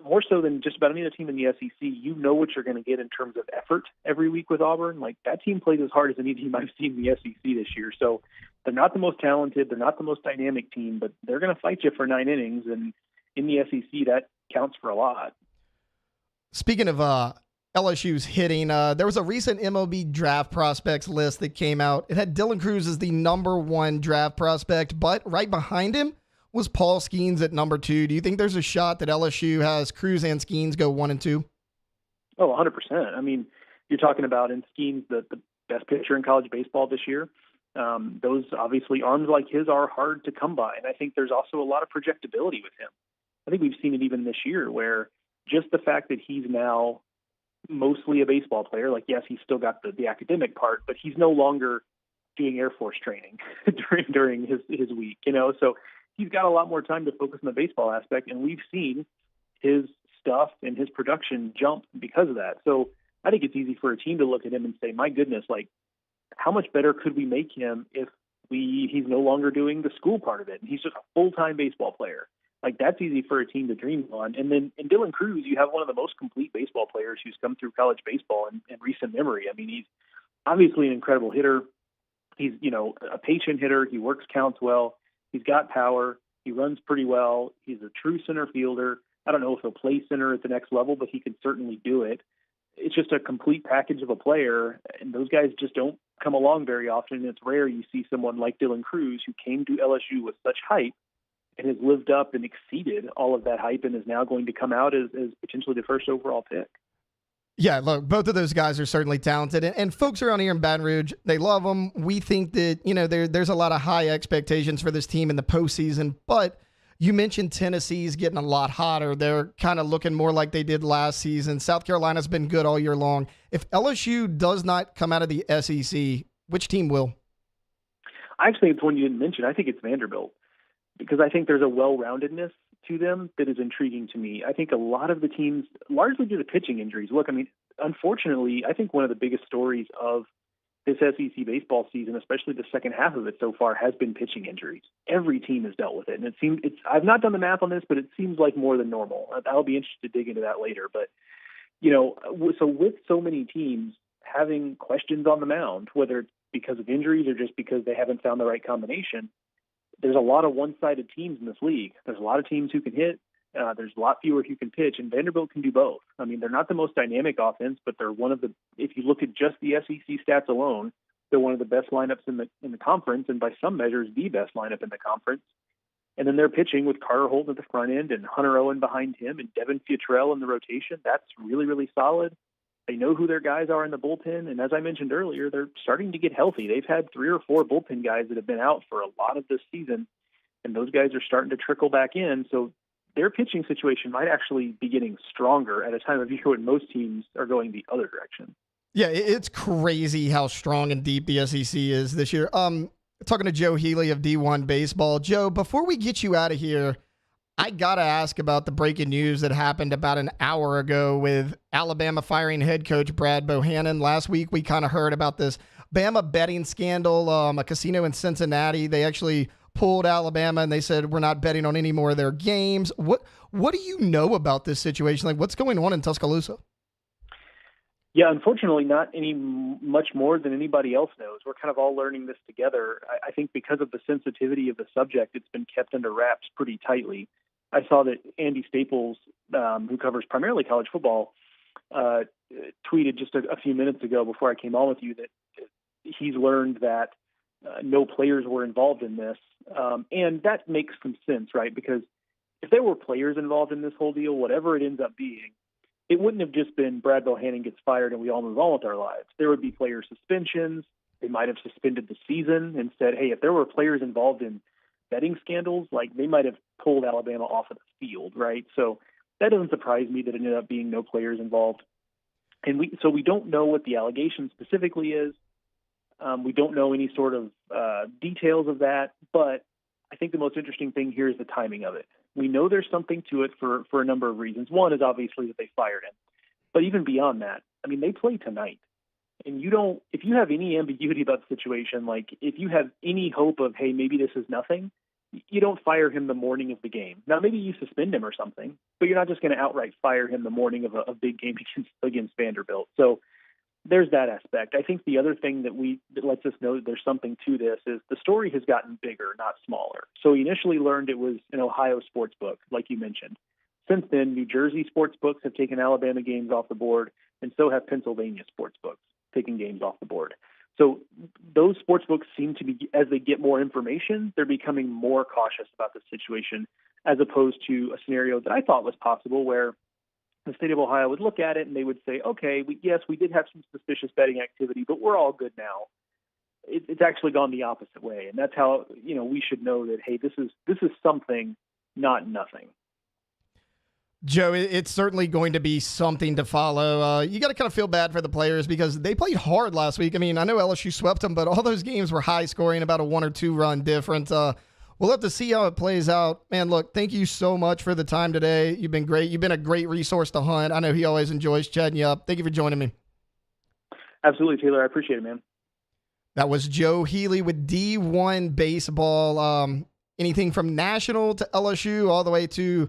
more so than just about any other team in the SEC. You know what you're going to get in terms of effort every week with Auburn. Like, that team plays as hard as any team I've seen in the SEC this year. So they're not the most talented, they're not the most dynamic team, but they're going to fight you for 9 innings. And in the SEC, that counts for a lot. Speaking of LSU's hitting, there was a recent MLB draft prospects list that came out. It had Dylan Cruz as the number 1 draft prospect, but right behind him was Paul Skeens at number 2. Do you think there's a shot that LSU has Cruz and Skeens go 1 and 2? Oh, 100%. I mean, you're talking about in Skeens the best pitcher in college baseball this year. Those obviously arms like his are hard to come by, and I think there's also a lot of projectability with him. I think we've seen it even this year, where just the fact that he's now mostly a baseball player, like, yes, he's still got the academic part, but he's no longer doing Air Force training during his week, so he's got a lot more time to focus on the baseball aspect, and we've seen his stuff and his production jump because of that. So I think it's easy for a team to look at him and say, my goodness, like, how much better could we make him if he's no longer doing the school part of it and he's just a full-time baseball player? Like, that's easy for a team to dream on. And then in Dylan Cruz, you have one of the most complete baseball players who's come through college baseball in recent memory. I mean, he's obviously an incredible hitter. He's, a patient hitter. He works counts well. He's got power. He runs pretty well. He's a true center fielder. I don't know if he'll play center at the next level, but he can certainly do it. It's just a complete package of a player, and those guys just don't come along very often. It's rare you see someone like Dylan Cruz, who came to LSU with such hype and has lived up and exceeded all of that hype and is now going to come out as potentially the first overall pick. Yeah, look, both of those guys are certainly talented, and folks around here in Baton Rouge, they love them. We think that, there's a lot of high expectations for this team in the postseason, but you mentioned Tennessee's getting a lot hotter. They're kind of looking more like they did last season. South Carolina's been good all year long. If LSU does not come out of the SEC, which team will? I actually think it's one you didn't mention. I think it's Vanderbilt, because I think there's a well-roundedness to them that is intriguing to me. I think a lot of the teams, largely due to pitching injuries. Look, I mean, unfortunately, I think one of the biggest stories of this SEC baseball season, especially the second half of it so far, has been pitching injuries. Every team has dealt with it. And I've not done the math on this, but it seems like more than normal. I'll be interested to dig into that later. But, so with so many teams having questions on the mound, whether it's because of injuries or just because they haven't found the right combination, there's a lot of one-sided teams in this league. There's a lot of teams who can hit. There's a lot fewer who can pitch, and Vanderbilt can do both. I mean, they're not the most dynamic offense, but they're one of the, if you look at just the SEC stats alone, they're one of the best lineups in the conference, and by some measures, the best lineup in the conference. And then they're pitching with Carter Holt at the front end and Hunter Owen behind him and Devin Futrell in the rotation. That's really, really solid. They know who their guys are in the bullpen, and as I mentioned earlier, they're starting to get healthy. They've had 3 or 4 bullpen guys that have been out for a lot of this season, and those guys are starting to trickle back in. So their pitching situation might actually be getting stronger at a time of year when most teams are going the other direction. Yeah, it's crazy how strong and deep the SEC is this year. Talking to Joe Healy of D1 Baseball. Joe, before we get you out of here, I got to ask about the breaking news that happened about an hour ago with Alabama firing head coach Brad Bohannon. Last week, we kind of heard about this Bama betting scandal, a casino in Cincinnati. They actually pulled Alabama and they said, we're not betting on any more of their games. What do you know about this situation? Like, what's going on in Tuscaloosa? Yeah, unfortunately, not much more than anybody else knows. We're kind of all learning this together. I think because of the sensitivity of the subject, it's been kept under wraps pretty tightly. I saw that Andy Staples, who covers primarily college football, tweeted just a few minutes ago before I came on with you that he's learned that no players were involved in this. And that makes some sense, right? Because if there were players involved in this whole deal, whatever it ends up being, it wouldn't have just been Brad Bohannon gets fired and we all move on with our lives. There would be player suspensions. They might have suspended the season and said, hey, if there were players involved in betting scandals, like they might have pulled Alabama off of the field, right? So that doesn't surprise me that it ended up being no players involved. And we don't know what the allegation specifically is. We don't know any sort of details of that, but I think the most interesting thing here is the timing of it. We know there's something to it for a number of reasons. One is obviously that they fired him. But even beyond that, I mean, they play tonight. And if you have any ambiguity about the situation, like if you have any hope of, hey, maybe this is nothing, you don't fire him the morning of the game. Now, maybe you suspend him or something, but you're not just going to outright fire him the morning of a big game against Vanderbilt. So there's that aspect. I think the other thing that lets us know that there's something to this is the story has gotten bigger, not smaller. So we initially learned it was an Ohio sports book, like you mentioned. Since then, New Jersey sports books have taken Alabama games off the board, and so have Pennsylvania sports books taking games off the board. So those sports books seem to be, as they get more information, they're becoming more cautious about the situation, as opposed to a scenario that I thought was possible where the state of Ohio would look at it and they would say, okay, yes, we did have some suspicious betting activity, but we're all good now. It's actually gone the opposite way. And that's how, we should know that, hey, this is something, not nothing. Joe, it's certainly going to be something to follow. You got to kind of feel bad for the players because they played hard last week. I mean, I know LSU swept them, but all those games were high scoring, about a 1 or 2 run difference. We'll have to see how it plays out. Man, look, thank you so much for the time today. You've been great. You've been a great resource to Hunt. I know he always enjoys chatting you up. Thank you for joining me. Absolutely, Taylor. I appreciate it, man. That was Joe Healy with D1 Baseball. Anything from national to LSU all the way to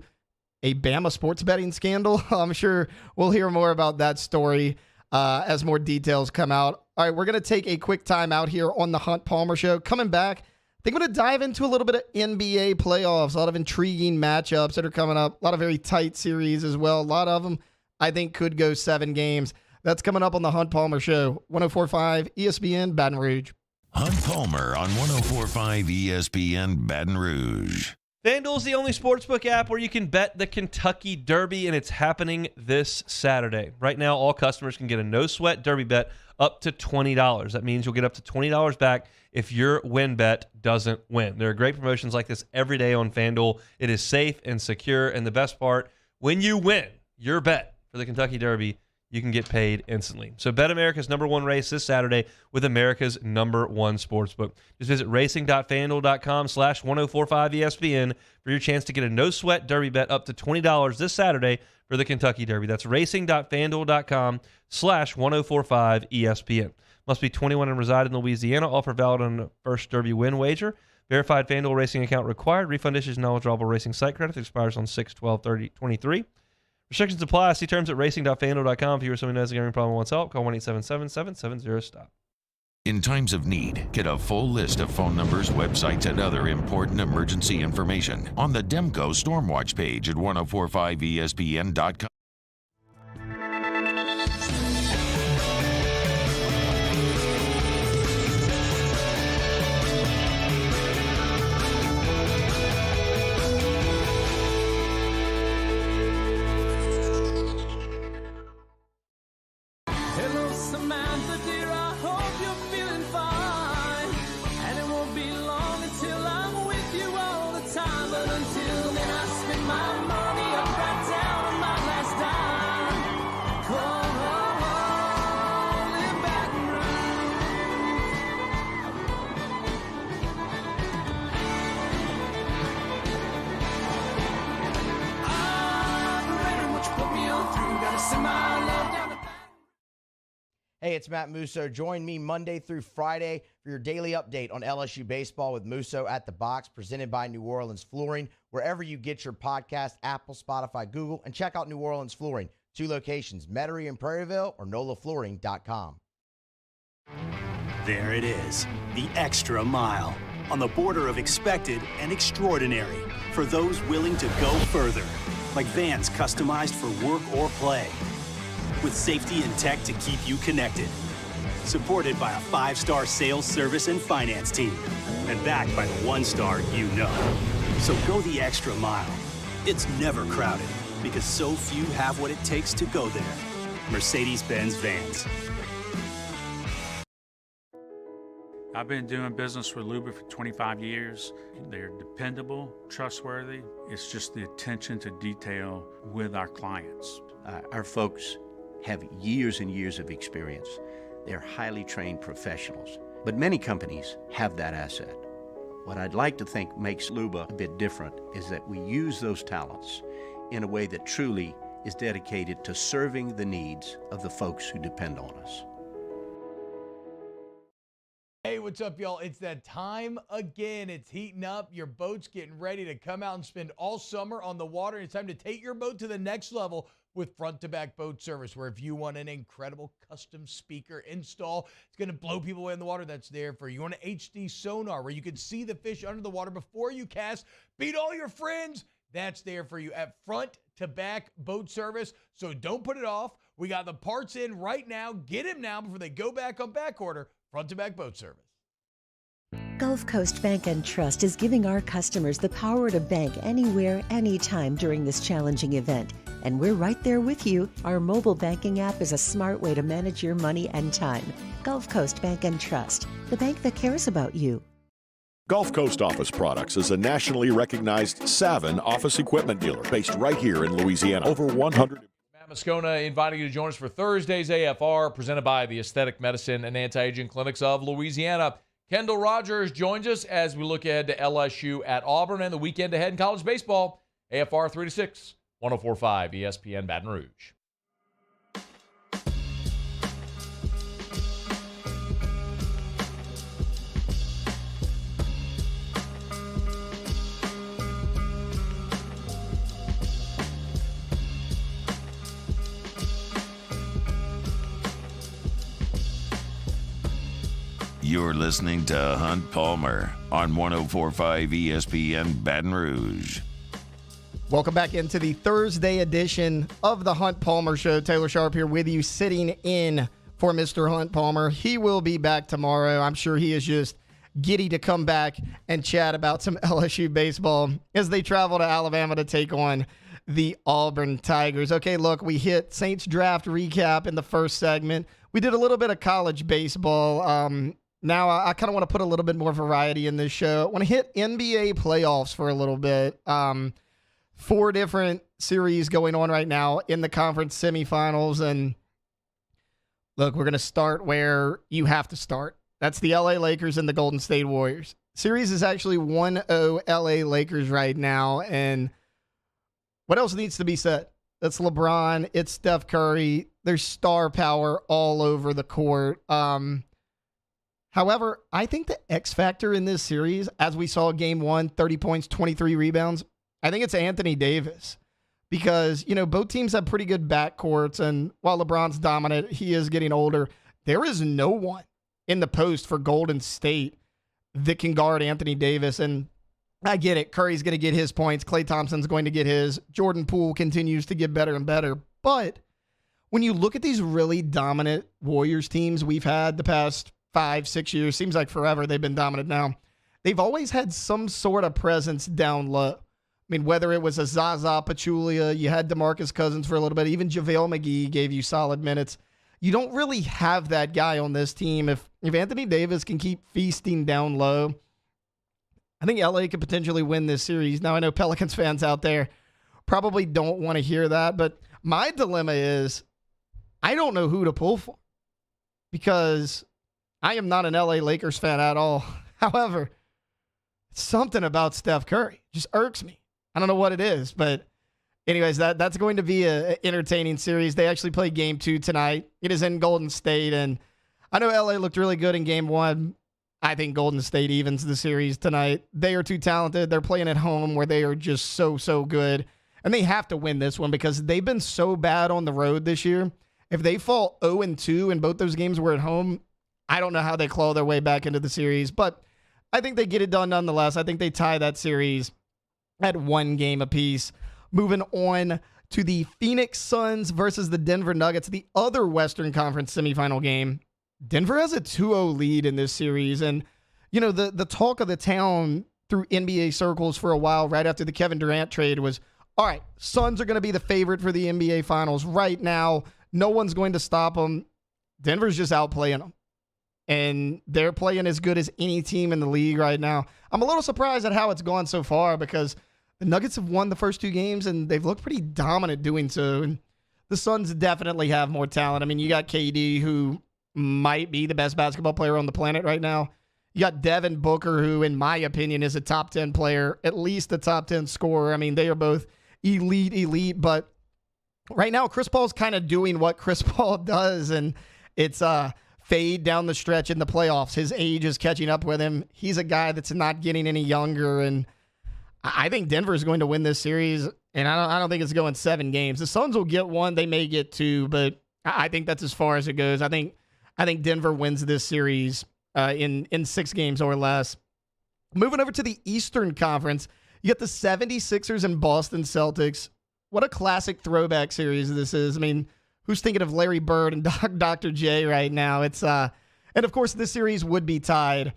a Bama sports betting scandal. I'm sure we'll hear more about that story as more details come out. All right, we're going to take a quick time out here on the Hunt Palmer Show. Coming back, I think I'm going to dive into a little bit of NBA playoffs, a lot of intriguing matchups that are coming up, a lot of very tight series as well. A lot of them I think could go 7 games. That's coming up on the Hunt Palmer Show, 104.5 ESPN Baton Rouge. Hunt Palmer on 104.5 ESPN Baton Rouge. FanDuel is the only sportsbook app where you can bet the Kentucky Derby, and it's happening this Saturday. Right now, all customers can get a no-sweat Derby bet up to $20. That means you'll get up to $20 back if your win bet doesn't win. There are great promotions like this every day on FanDuel. It is safe and secure, and the best part, when you win your bet for the Kentucky Derby, you can get paid instantly. So bet America's #1 race this Saturday with America's #1 sportsbook. Just visit racing.fanduel.com/1045ESPN for your chance to get a no-sweat Derby bet up to $20 this Saturday for the Kentucky Derby. That's racing.fanduel.com/1045ESPN. Must be 21 and reside in Louisiana. Offer valid on the first Derby win wager. Verified FanDuel racing account required. Refund issues non-withdrawable racing site credit. Expires on 6/12/23. Restrictions apply. See terms at racing.fanduel.com. If you or someone knows a gambling problem wants help, call 1-877-770-STOP. In times of need, get a full list of phone numbers, websites, and other important emergency information on the Demco Stormwatch page at 1045ESPN.com. Hey, it's Matt Musso. Join me Monday through Friday for your daily update on LSU baseball with Musso at the Box, presented by New Orleans Flooring, wherever you get your podcast, Apple, Spotify, Google, and check out New Orleans Flooring. 2 locations, Metairie and Prairieville, or NOLAFlooring.com. There it is, the extra mile, on the border of expected and extraordinary, for those willing to go further, like vans customized for work or play, with safety and tech to keep you connected. Supported by a 5-star sales, service, and finance team. And backed by the 1-star you know. So go the extra mile. It's never crowded, because so few have what it takes to go there. Mercedes-Benz Vans. I've been doing business with Luba for 25 years. They're dependable, trustworthy. It's just the attention to detail with our clients. Our folks have years and years of experience. They're highly trained professionals. But many companies have that asset. What I'd like to think makes Luba a bit different is that we use those talents in a way that truly is dedicated to serving the needs of the folks who depend on us. Hey, what's up, y'all? It's that time again. It's heating up. Your boat's getting ready to come out and spend all summer on the water. It's time to take your boat to the next level with front-to-back boat service, where if you want an incredible custom speaker install, it's going to blow people away in the water, that's there for you. You want an HD sonar where you can see the fish under the water before you cast, beat all your friends, that's there for you at front-to-back boat service. So don't put it off. We got the parts in right now. Get them now before they go back on back order. Front-to-back boat service. Gulf Coast Bank and Trust is giving our customers the power to bank anywhere, anytime during this challenging event. And we're right there with you. Our mobile banking app is a smart way to manage your money and time. Gulf Coast Bank and Trust, the bank that cares about you. Gulf Coast Office Products is a nationally recognized Savin office equipment dealer based right here in Louisiana. Over 100. Matt Moscona inviting you to join us for Thursday's AFR, presented by the Aesthetic Medicine and Anti-Aging Clinics of Louisiana. Kendall Rogers joins us as we look ahead to LSU at Auburn and the weekend ahead in college baseball. AFR 3 to 6, 104.5 ESPN Baton Rouge. You're listening to Hunt Palmer on 104.5 ESPN Baton Rouge. Welcome back into the Thursday edition of the Hunt Palmer Show. Taylor Sharp here with you, sitting in for Mr. Hunt Palmer. He will be back tomorrow. I'm sure he is just giddy to come back and chat about some LSU baseball as they travel to Alabama to take on the Auburn Tigers. Okay, look, we hit Saints draft recap in the first segment. We did a little bit of college baseball. Now I kind of want to put a little bit more variety in this show. I want to hit NBA playoffs for a little bit. 4 different series going on right now in the conference semifinals. And look, we're going to start where you have to start. That's the LA Lakers and the Golden State Warriors. Series is actually 1-0 LA Lakers right now. And what else needs to be said? It's LeBron. It's Steph Curry. There's star power all over the court. However, I think the X factor in this series, as we saw game 1, 30 points, 23 rebounds, I think it's Anthony Davis. Because, both teams have pretty good backcourts, and while LeBron's dominant, he is getting older. There is no one in the post for Golden State that can guard Anthony Davis. And I get it. Curry's going to get his points. Klay Thompson's going to get his. Jordan Poole continues to get better and better. But when you look at these really dominant Warriors teams we've had the past 5-6 years, seems like forever they've been dominant now, they've always had some sort of presence down low. I mean, whether it was a Zaza Pachulia, you had DeMarcus Cousins for a little bit, even JaVale McGee gave you solid minutes. You don't really have that guy on this team. If Anthony Davis can keep feasting down low, I think LA could potentially win this series. Now, I know Pelicans fans out there probably don't want to hear that, but my dilemma is I don't know who to pull for because I am not an LA Lakers fan at all. However, something about Steph Curry just irks me. I don't know what it is, but anyways, that's going to be an entertaining series. They actually play game 2 tonight. It is in Golden State, and I know LA looked really good in game 1. I think Golden State evens the series tonight. They are too talented. They're playing at home where they are just so good, and they have to win this one because they've been so bad on the road this year. If they fall 0-2 and both those games were at home, I don't know how they claw their way back into the series, but I think they get it done nonetheless. I think they tie that series at 1 game apiece. Moving on to the Phoenix Suns versus the Denver Nuggets, the other Western Conference semifinal game. Denver has a 2-0 lead in this series, and the talk of the town through NBA circles for a while right after the Kevin Durant trade was, all right, Suns are going to be the favorite for the NBA Finals right now. No one's going to stop them. Denver's just outplaying them. And they're playing as good as any team in the league right now. I'm a little surprised at how it's gone so far because the Nuggets have won the first 2 games and they've looked pretty dominant doing so. And the Suns definitely have more talent. I mean, you got KD, who might be the best basketball player on the planet right now. You got Devin Booker, who, in my opinion, is a top 10 player, at least a top 10 scorer. I mean, they are both elite, but right now, Chris Paul's kind of doing what Chris Paul does, and it's fade down the stretch in the playoffs. His age is catching up with him. He's a guy that's not getting any younger, and I think Denver is going to win this series, and I don't think it's going 7 games. The Suns will get 1. They may get 2, but I think that's as far as it goes. I think Denver wins this series in 6 games or less. Moving over to the Eastern Conference, you got the 76ers and Boston Celtics. What a classic throwback series this is. I mean, who's thinking of Larry Bird and Dr. J right now? It's and of course this series would be tied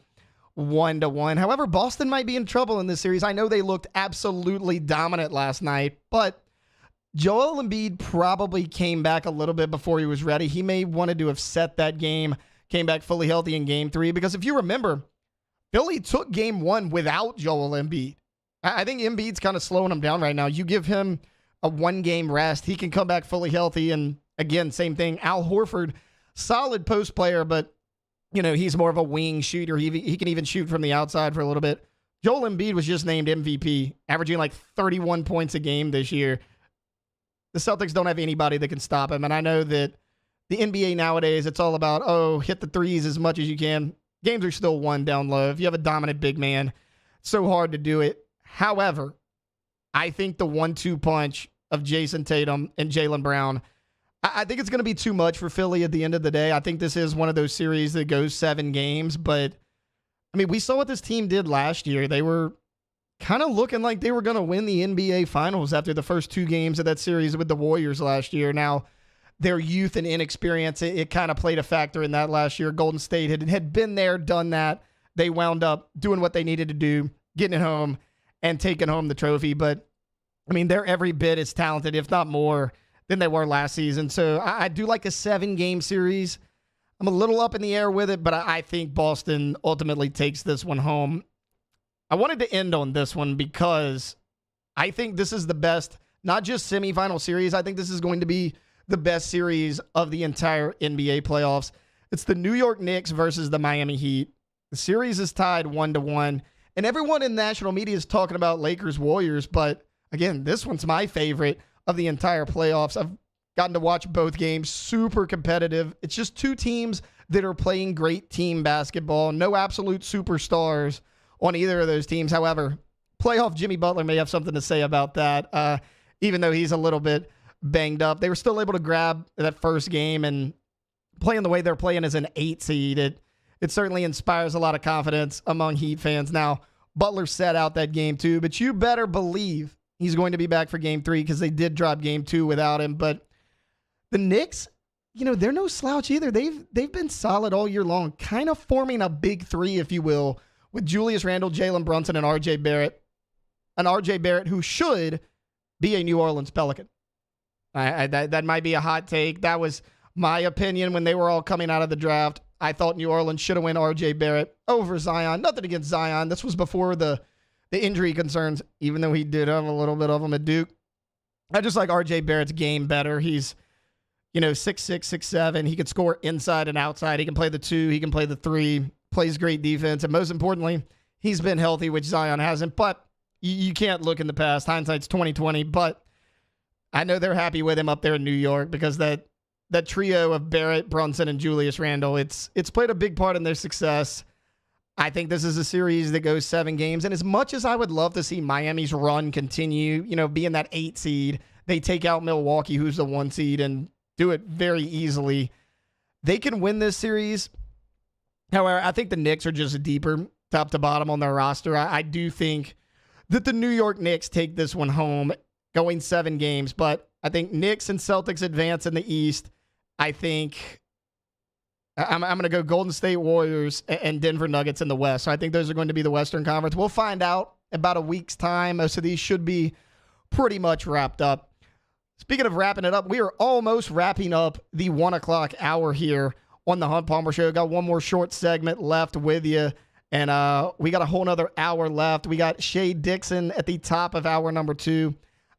1-1. However, Boston might be in trouble in this series. I know they looked absolutely dominant last night, but Joel Embiid probably came back a little bit before he was ready. He may wanted to have set that game, came back fully healthy in game 3, because if you remember, Philly took game one without Joel Embiid. I think Embiid's kind of slowing him down right now. You give him a one-game rest, he can come back fully healthy. And again, same thing. Al Horford, solid post player, but he's more of a wing shooter. He can even shoot from the outside for a little bit. Joel Embiid was just named MVP, averaging like 31 points a game this year. The Celtics don't have anybody that can stop him. And I know that the NBA nowadays, it's all about, hit the threes as much as you can. Games are still won down low. If you have a dominant big man, it's so hard to do it. However, I think the 1-2 punch of Jason Tatum and Jaylen Brown, I think it's going to be too much for Philly at the end of the day. I think this is one of those series that goes 7 games. But, I mean, we saw what this team did last year. They were kind of looking like they were going to win the NBA Finals after the first 2 games of that series with the Warriors last year. Now, their youth and inexperience, it kind of played a factor in that last year. Golden State had been there, done that. They wound up doing what they needed to do, getting it home, and taking home the trophy. But, I mean, they're every bit as talented, if not more, than they were last season. So I do like a 7-game series. I'm a little up in the air with it, but I think Boston ultimately takes this one home. I wanted to end on this one because I think this is the best, not just semifinal series. I think this is going to be the best series of the entire NBA playoffs. It's the New York Knicks versus the Miami Heat. The series is tied 1-1. And everyone in national media is talking about Lakers-Warriors, but again, this one's my favorite of the entire playoffs. I've gotten to watch both games, super competitive. It's just 2 teams that are playing great team basketball. No absolute superstars on either of those teams. However, playoff Jimmy Butler may have something to say about that, even though he's a little bit banged up. They were still able to grab that first game, and playing the way they're playing as an 8 seed, it certainly inspires a lot of confidence among Heat fans. Now, Butler sat out that game 2, but you better believe he's going to be back for game 3 because they did drop game 2 without him. But the Knicks, they're no slouch either. They've been solid all year long, kind of forming a big 3, if you will, with Julius Randle, Jalen Brunson, and R.J. Barrett. An R.J. Barrett who should be a New Orleans Pelican. That might be a hot take. That was my opinion when they were all coming out of the draft. I thought New Orleans should have went R.J. Barrett over Zion. Nothing against Zion. This was before the injury concerns, even though he did have a little bit of them at Duke. I just like R.J. Barrett's game better. He's, 6'6", 6'7". He can score inside and outside. He can play the 2. He can play the 3. Plays great defense. And most importantly, he's been healthy, which Zion hasn't. But you can't look in the past. Hindsight's 20/20. But I know they're happy with him up there in New York because that trio of Barrett, Brunson, and Julius Randle, it's played a big part in their success. I think this is a series that goes 7 games. And as much as I would love to see Miami's run continue, being that 8 seed, they take out Milwaukee, who's the 1 seed, and do it very easily. They can win this series. However, I think the Knicks are just deeper, top to bottom on their roster. I do think that the New York Knicks take this one home, going 7 games. But I think Knicks and Celtics advance in the East. I think I'm going to go Golden State Warriors and Denver Nuggets in the West. So I think those are going to be the Western Conference. We'll find out about a week's time. Most of these should be pretty much wrapped up. Speaking of wrapping it up, we are almost wrapping up the 1 o'clock hour here on the Hunt Palmer Show. Got one more short segment left with you, and we got a whole nother hour left. We got Shea Dixon at the top of hour number 2.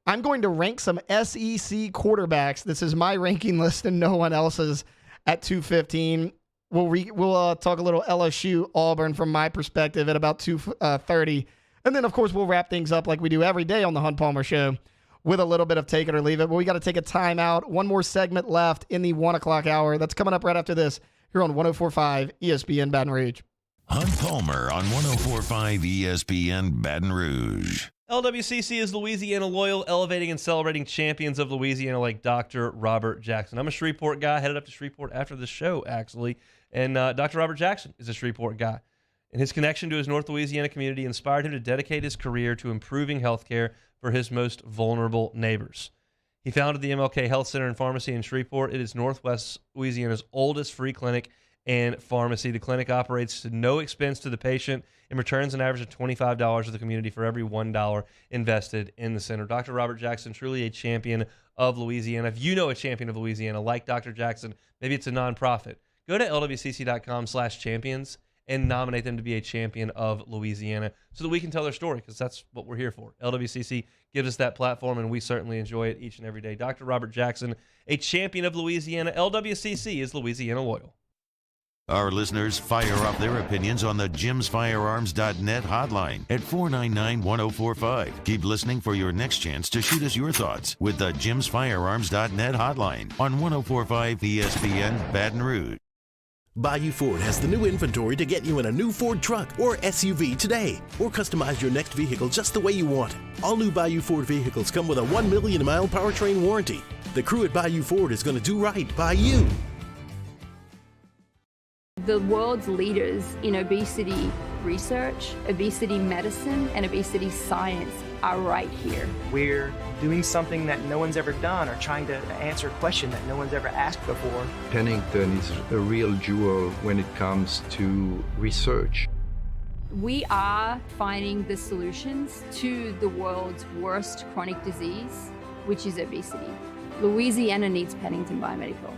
I'm going to rank some SEC quarterbacks. This is my ranking list and no one else's at 2:15. We'll talk a little LSU Auburn from my perspective at about 2:30. And then, of course, we'll wrap things up like we do every day on the Hunt Palmer Show with a little bit of take it or leave it. But we got to take a timeout. One more segment left in the 1 o'clock hour. That's coming up right after this here on 104.5 ESPN Baton Rouge. Hunt Palmer on 104.5 ESPN Baton Rouge. LWCC is Louisiana Loyal, elevating and celebrating champions of Louisiana like Dr. Robert Jackson. I'm a Shreveport guy, headed up to Shreveport after the show, actually. And Dr. Robert Jackson is a Shreveport guy. And his connection to his North Louisiana community inspired him to dedicate his career to improving healthcare for his most vulnerable neighbors. He founded the MLK Health Center and Pharmacy in Shreveport. It is Northwest Louisiana's oldest free clinic and pharmacy. The clinic operates to no expense to the patient and returns an average of $25 to the community for every $1 invested in the center. Dr. Robert Jackson, truly a champion of Louisiana. If you know a champion of Louisiana like Dr. Jackson, maybe it's a nonprofit, go to lwcc.com/champions and nominate them to be a champion of Louisiana so that we can tell their story, because that's what we're here for. LWCC gives us that platform, and we certainly enjoy it each and every day. Dr. Robert Jackson, a champion of Louisiana. LWCC is Louisiana loyal. Our listeners fire up their opinions on the jimsfirearms.net hotline at 499-1045. Keep listening for your next chance to shoot us your thoughts with the jimsfirearms.net hotline on 1045 ESPN Baton Rouge. Bayou Ford has the new inventory to get you in a new Ford truck or SUV today, or customize your next vehicle just the way you want it. All new Bayou Ford vehicles come with a 1 million mile powertrain warranty. The crew at Bayou Ford is going to do right by you. The world's leaders in obesity research, obesity medicine, and obesity science are right here. We're doing something that no one's ever done, or trying to answer a question that no one's ever asked before. Pennington is a real jewel when it comes to research. We are finding the solutions to the world's worst chronic disease, which is obesity. Louisiana needs Pennington Biomedical.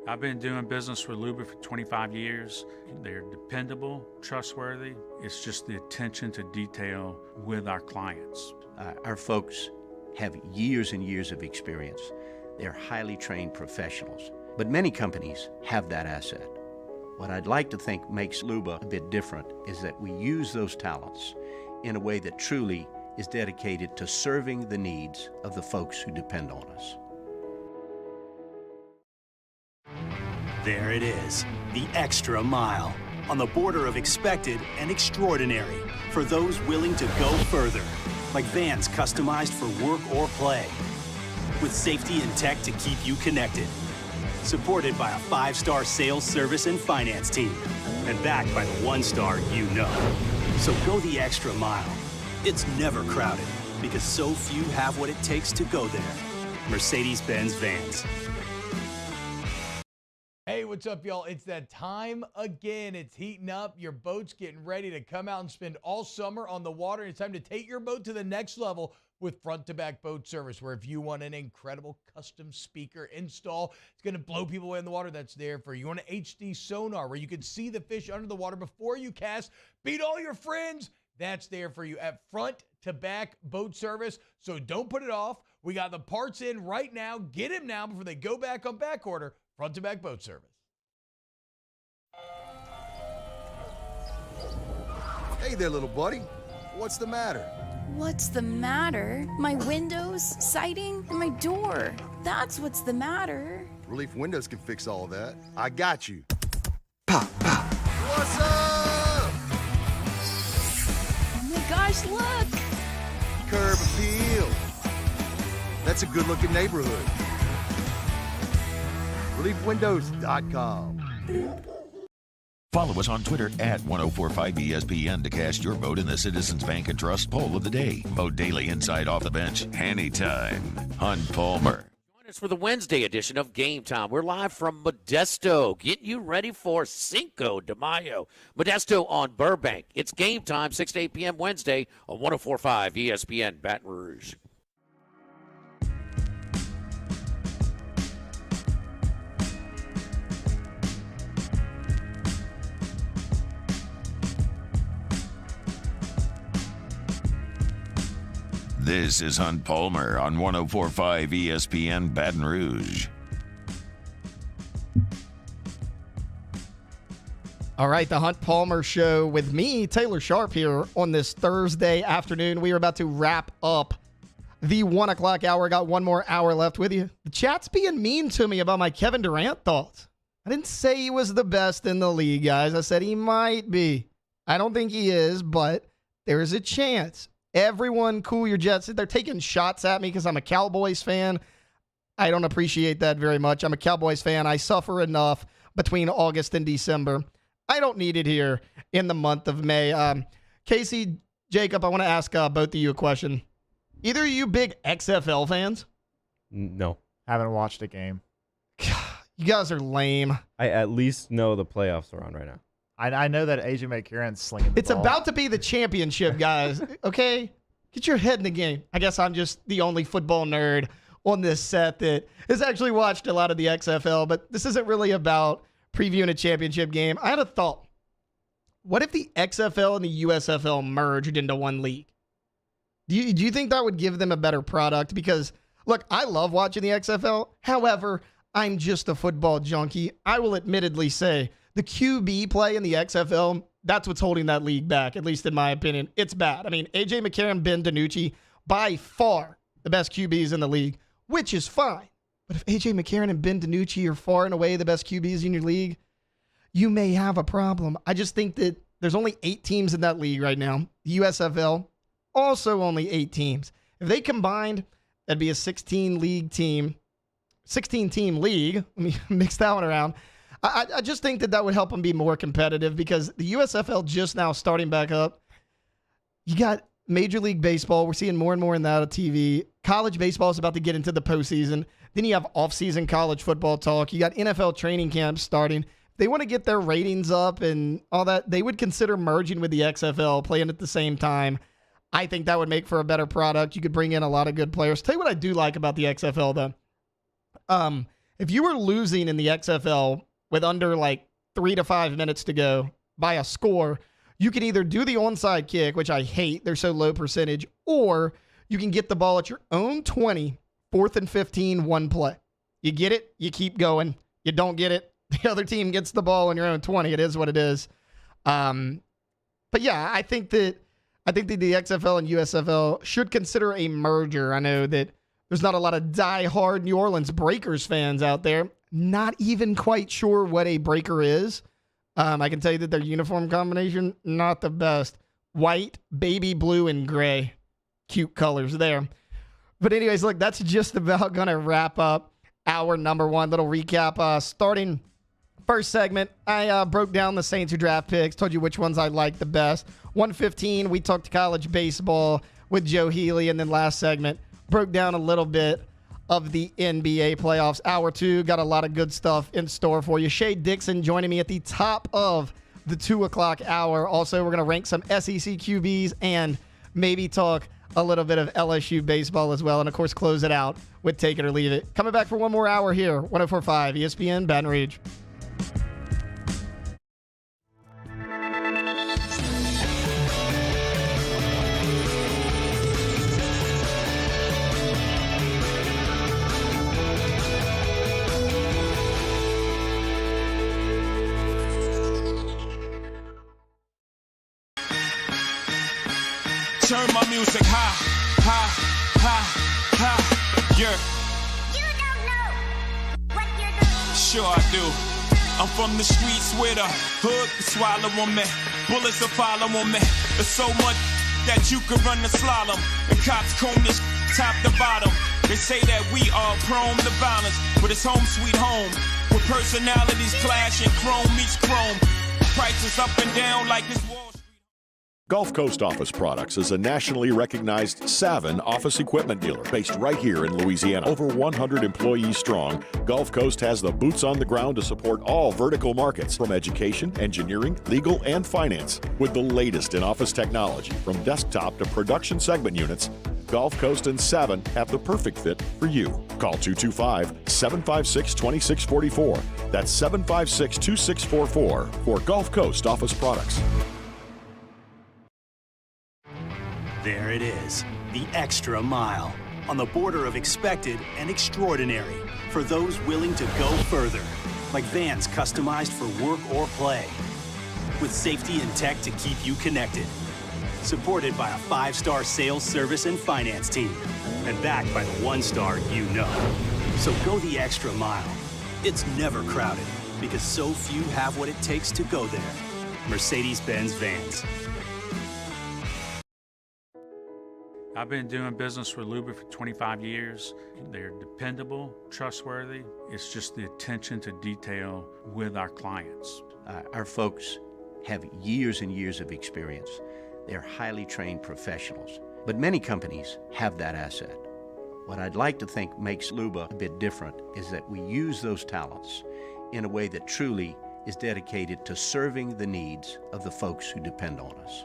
I've been doing business with Luba for 25 years. They're dependable, trustworthy. It's just the attention to detail with our clients. Our folks have years and years of experience. They're highly trained professionals. But many companies have that asset. What I'd like to think makes Luba a bit different is that we use those talents in a way that truly is dedicated to serving the needs of the folks who depend on us. There it is, the extra mile, on the border of expected and extraordinary, for those willing to go further, like vans customized for work or play, with safety and tech to keep you connected, supported by a 5-star sales, service, and finance team, and backed by the 1-star you know. So go the extra mile. It's never crowded, because so few have what it takes to go there. Mercedes-Benz Vans. Hey, what's up, y'all? It's that time again. It's heating up. Your boat's getting ready to come out and spend all summer on the water. It's time to take your boat to the next level with front-to-back boat service, where if you want an incredible custom speaker install, it's going to blow people away in the water, that's there for you. You want an HD sonar where you can see the fish under the water before you cast, beat all your friends, that's there for you at front-to-back boat service. So don't put it off. We got the parts in right now. Get them now before they go back on back order. Front-to-back boat service. Hey there, little buddy. What's the matter? What's the matter? My windows, siding, and my door. That's what's the matter. Relief Windows can fix all that. I got you. Pop, pop. What's up? Oh my gosh, look! Curb appeal. That's a good-looking neighborhood. ReliefWindows.com. Follow us on Twitter at 1045ESPN to cast your vote in the Citizens Bank and Trust poll of the day. Vote daily inside Off the Bench, anytime. Hunt Palmer. Join us for the Wednesday edition of Game Time. We're live from Modesto, getting you ready for Cinco de Mayo. Modesto on Burbank. It's Game Time, 6 to 8 p.m. Wednesday on 1045 ESPN Baton Rouge. This is Hunt Palmer on 1045 ESPN Baton Rouge. All right, the Hunt Palmer Show with me, Taylor Sharp, here on this Thursday afternoon. We are about to wrap up the 1 o'clock hour. Got one more hour left with you. The chat's being mean to me about my Kevin Durant thoughts. I didn't say he was the best in the league, guys. I said he might be. I don't think he is, but there is a chance. Everyone, cool your jets. They're taking shots at me because I'm a Cowboys fan. I don't appreciate that very much. I'm a Cowboys fan. I suffer enough between August and December. I don't need it here in the month of May. Casey, Jacob, I want to ask both of you a question. Either of you big XFL fans? No. Haven't watched a game. You guys are lame. I at least know the playoffs are on right now. I know that AJ McCarron's slinging the It's ball. about to be the championship, guys. Okay? Get your head in the game. I guess I'm just the only football nerd on this set that has actually watched a lot of the XFL, but this isn't really about previewing a championship game. I had a thought. What if the XFL and the USFL merged into one league? Do you think that would give them a better product? Because, look, I love watching the XFL. However, I'm just a football junkie. I will admittedly say the QB play in the XFL, that's what's holding that league back, at least in my opinion. It's bad. I mean, A.J. McCarron, Ben DiNucci, by far the best QBs in the league, which is fine. But if A.J. McCarron and Ben DiNucci are far and away the best QBs in your league, you may have a problem. I just think that there's only 8 teams in that league right now. The USFL, also only 8 teams. If they combined, that'd be a 16-team league. Let me mix that one around. I just think that would help them be more competitive because the USFL just now starting back up. You got Major League Baseball. We're seeing more and more in that on TV. College baseball is about to get into the postseason. Then you have off-season college football talk. You got NFL training camps starting. They want to get their ratings up and all that. They would consider merging with the XFL, playing at the same time. I think that would make for a better product. You could bring in a lot of good players. Tell you what I do like about the XFL, though. If you were losing in the XFL with under like 3 to 5 minutes to go by a score, you can either do the onside kick, which I hate, they're so low percentage, or you can get the ball at your own 20, 4th and 15, one play. You get it, you keep going. You don't get it, the other team gets the ball on your own 20. It is what it is. But yeah, I think that the XFL and USFL should consider a merger. I know that there's not a lot of die-hard New Orleans Breakers fans out there. Not even quite sure what a breaker is. I can tell you that their uniform combination, not the best. White, baby blue, and gray. Cute colors there. But anyways, look, that's just about going to wrap up our number one little recap. Starting first segment, I broke down the Saints who draft picks, told you which ones I like the best. 1:15, we talked college baseball with Joe Healy, and then last segment, broke down a little bit of the NBA playoffs. Hour 2, got a lot of good stuff in store for you. Shay Dixon joining me at the top of the 2 o'clock hour. Also, we're going to rank some SEC QBs and maybe talk a little bit of LSU baseball as well. And, of course, close it out with Take It or Leave It. Coming back for one more hour here, 104.5 ESPN Baton Rouge. Turn my music high, high, high, high, yeah. You don't know what you're doing. Sure I do. I'm from the streets where the hood can swallow on me. Bullets will follow on me. There's so much that you could run the slalom. And cops comb this top to bottom. They say that we are prone to violence, but it's home sweet home. With personalities clashing, chrome meets chrome. Prices up and down like this wall. Gulf Coast Office Products is a nationally recognized Savin office equipment dealer based right here in Louisiana. Over 100 employees strong, Gulf Coast has the boots on the ground to support all vertical markets, from education, engineering, legal, and finance. With the latest in office technology, from desktop to production segment units, Gulf Coast and Savin have the perfect fit for you. Call 225-756-2644. That's 756-2644 for Gulf Coast Office Products. There it is, the extra mile, on the border of expected and extraordinary, for those willing to go further, like vans customized for work or play, with safety and tech to keep you connected, supported by a 5-star sales, service, and finance team, and backed by the 1-star you know. So go the extra mile. It's never crowded, because so few have what it takes to go there. Mercedes-Benz Vans. I've been doing business with Luba for 25 years. They're dependable, trustworthy. It's just the attention to detail with our clients. Our folks have years and years of experience. They're highly trained professionals. But many companies have that asset. What I'd like to think makes Luba a bit different is that we use those talents in a way that truly is dedicated to serving the needs of the folks who depend on us.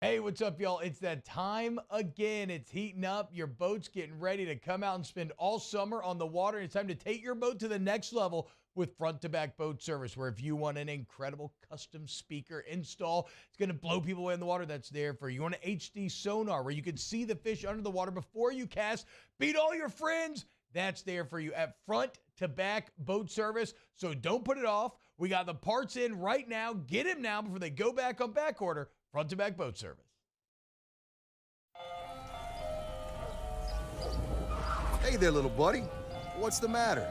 Hey, what's up, y'all? It's that time again. It's heating up. Your boat's getting ready to come out and spend all summer on the water. It's time to take your boat to the next level with front-to-back boat service, where if you want an incredible custom speaker install, it's going to blow people away in the water, that's there for you. You want an HD sonar where you can see the fish under the water before you cast, beat all your friends, that's there for you at front-to-back boat service. So don't put it off. We got the parts in right now. Get them now before they go back on back order. Front-to-back boat service. Hey there, little buddy. What's the matter?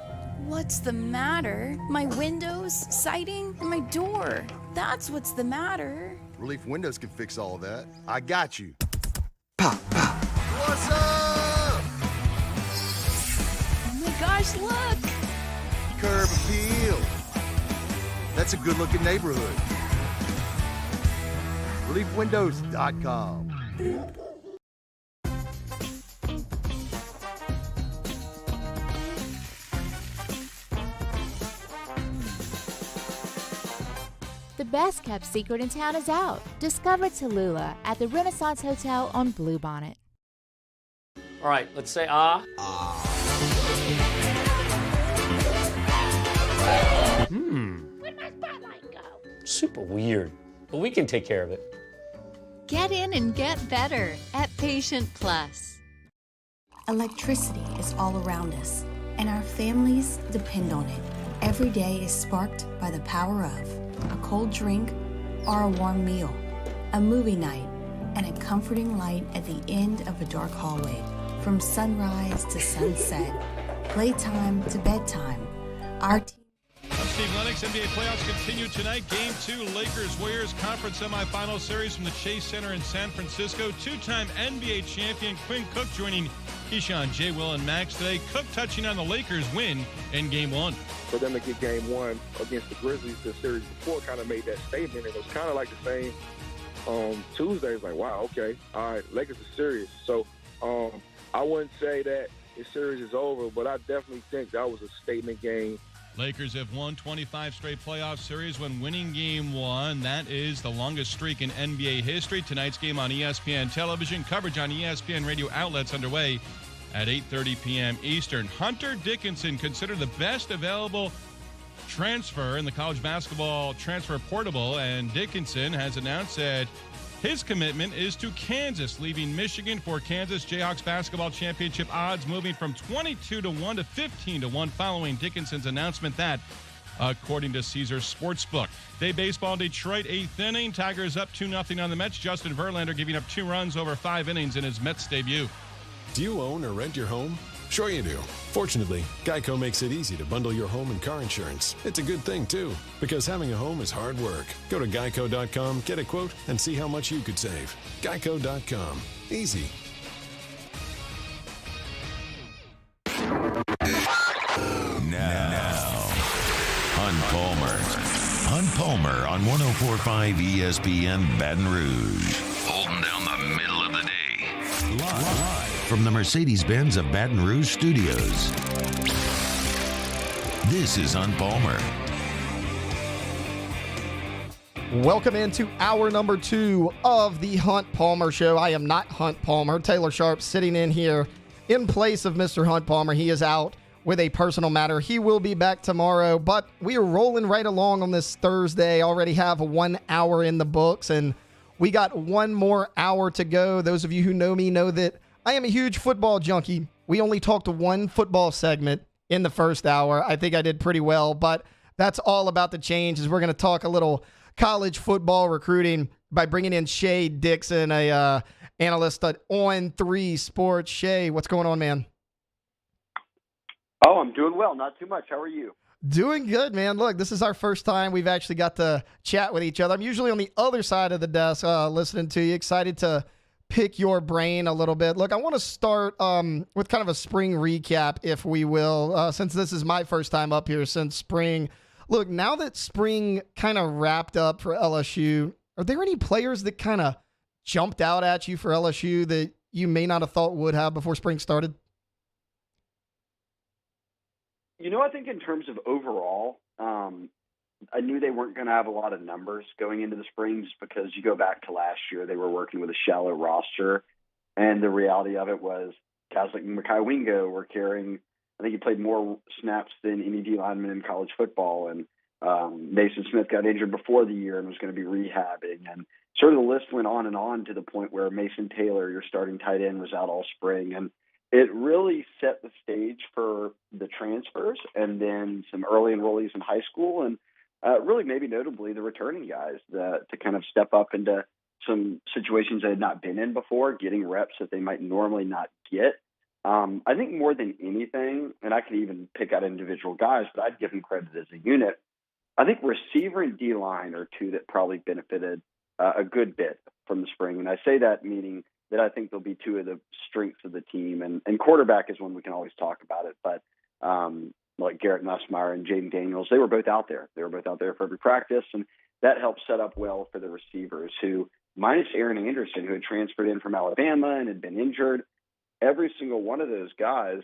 What's the matter? My windows, siding, and my door. That's what's the matter. Relief Windows can fix all that. I got you. Pop, pop. What's up? Oh my gosh, look! Curb appeal. That's a good-looking neighborhood. ReliefWindows.com. The best kept secret in town is out. Discover Tallulah at the Renaissance Hotel on Bluebonnet. All right, let's say ah. Where'd my spotlight go? Super weird, but we can take care of it. Get in and get better at Patient Plus. Electricity is all around us, and our families depend on it. Every day is sparked by the power of a cold drink or a warm meal, a movie night, and a comforting light at the end of a dark hallway. From sunrise to sunset, playtime to bedtime, our team. I'm Steve Lennox. NBA playoffs continue tonight. Game 2, Lakers-Warriors Conference Semifinal Series from the Chase Center in San Francisco. Two-time NBA champion Quinn Cook joining Keyshawn, J. Will, and Max today. Cook touching on the Lakers' win in Game 1. For them to get Game 1 against the Grizzlies, the series before kind of made that statement. And it was kind of like the same Tuesday. It's like, wow, okay, all right, Lakers are serious. So I wouldn't say that the series is over, but I definitely think that was a statement game. Lakers have won 25 straight playoff series when winning Game 1. That is the longest streak in NBA history. Tonight's game on ESPN television. Coverage on ESPN radio outlets underway at 8:30 p.m. Eastern. Hunter Dickinson, considered the best available transfer in the college basketball transfer portal, and Dickinson has announced that his commitment is to Kansas, leaving Michigan for Kansas. Jayhawks basketball championship odds moving from 22-1 to 15-1 following Dickinson's announcement. That, according to Caesars Sportsbook. Day baseball, Detroit, 8th inning. Tigers up 2-0 on the Mets. Justin Verlander giving up 2 runs over 5 innings in his Mets debut. Do you own or rent your home? Sure you do. Fortunately, Geico makes it easy to bundle your home and car insurance. It's a good thing, too, because having a home is hard work. Go to geico.com, get a quote, and see how much you could save. Geico.com. Easy. Now, Hunt Palmer on 104.5 ESPN Baton Rouge. Holding down the middle of the day. Live from the Mercedes-Benz of Baton Rouge Studios. This is Hunt Palmer. Welcome into hour number 2 of the Hunt Palmer Show. I am not Hunt Palmer. Taylor Sharp sitting in here in place of Mr. Hunt Palmer. He is out with a personal matter. He will be back tomorrow, but we are rolling right along on this Thursday. Already have 1 hour in the books, and we got 1 more hour to go. Those of you who know me know that I am a huge football junkie. We only talked to 1 football segment in the first hour. I think I did pretty well, but that's all about to change, as we're going to talk a little college football recruiting by bringing in Shay Dixon, a analyst at On3 Sports. Shay, what's going on, man? Oh, I'm doing well. Not too much. How are you? Doing good, man. Look, this is our first time we've actually got to chat with each other. I'm usually on the other side of the desk listening to you. Excited to pick your brain a little bit. Look, I want to start with kind of a spring recap, if we will, since this is my first time up here since spring. Look, now that spring kind of wrapped up for LSU, are there any players that kind of jumped out at you for LSU that you may not have thought would have before spring started? You know, I think in terms of overall, I knew they weren't going to have a lot of numbers going into the spring just because you go back to last year, they were working with a shallow roster. And the reality of it was guys like Mekhi Wingo were carrying, I think he played more snaps than any D lineman in college football. And Mason Smith got injured before the year and was going to be rehabbing. And sort of the list went on and on to the point where Mason Taylor, your starting tight end, was out all spring. And it really set the stage for the transfers and then some early enrollees in high school and really maybe notably the returning guys to kind of step up into some situations they had not been in before, getting reps that they might normally not get. I think more than anything, and I could even pick out individual guys, but I'd give them credit as a unit. I think receiver and D-line are two that probably benefited a good bit from the spring. And I say that meaning that I think they'll be two of the strengths of the team. And quarterback is one we can always talk about it. But like Garrett Nussmeier and Jaden Daniels, they were both out there. They were both out there for every practice. And that helped set up well for the receivers who, minus Aaron Anderson, who had transferred in from Alabama and had been injured, every single one of those guys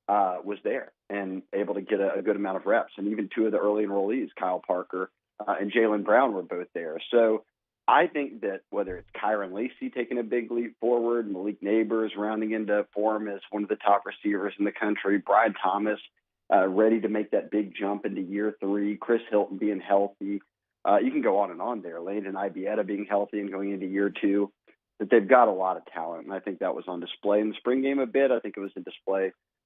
was there and able to get a good amount of reps. And even two of the early enrollees, Kyle Parker and Jalen Brown, were both there. So I think that whether it's Kyron Lacey taking a big leap forward, Malik Neighbors rounding into form as one of the top receivers in the country, Brian Thomas ready to make that big jump into year 3, Chris Hilton being healthy. You can go on and on there. Landon Ibieta being healthy and going into year 2. That they've got a lot of talent, and I think that was on display in the spring game a bit. I think it was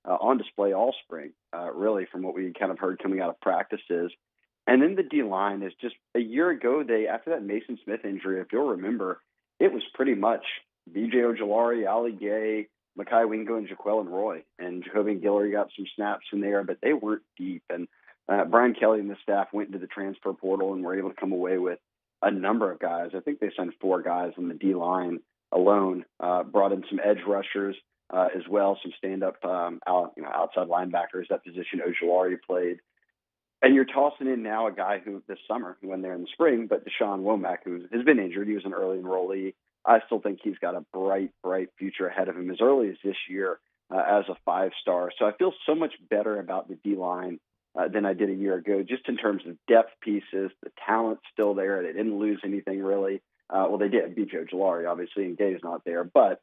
on display all spring, really, from what we kind of heard coming out of practices. And then the D-line is just a year ago, after that Mason Smith injury, if you'll remember, it was pretty much B.J. Ojolari, Ali Gay, Mekhi Wingo, and Jaquelin Roy. And Jacoby Guillory got some snaps in there, but they weren't deep. And Brian Kelly and the staff went into the transfer portal and were able to come away with a number of guys. I think they signed 4 guys on the D-line alone, brought in some edge rushers as well, some stand-up outside linebackers, that position Ojolari played. And you're tossing in now a guy who this summer, who went there in the spring, but Deshaun Womack, who has been injured. He was an early enrollee. I still think he's got a bright future ahead of him as early as this year as a 5-star. So I feel so much better about the D-line than I did a year ago, just in terms of depth pieces. The talent's still there. They didn't lose anything really. Well, they did. B.J. Ojolari, obviously, and Gay's not there. But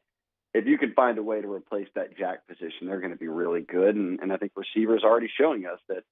if you could find a way to replace that jack position, they're going to be really good. And I think receivers are already showing us that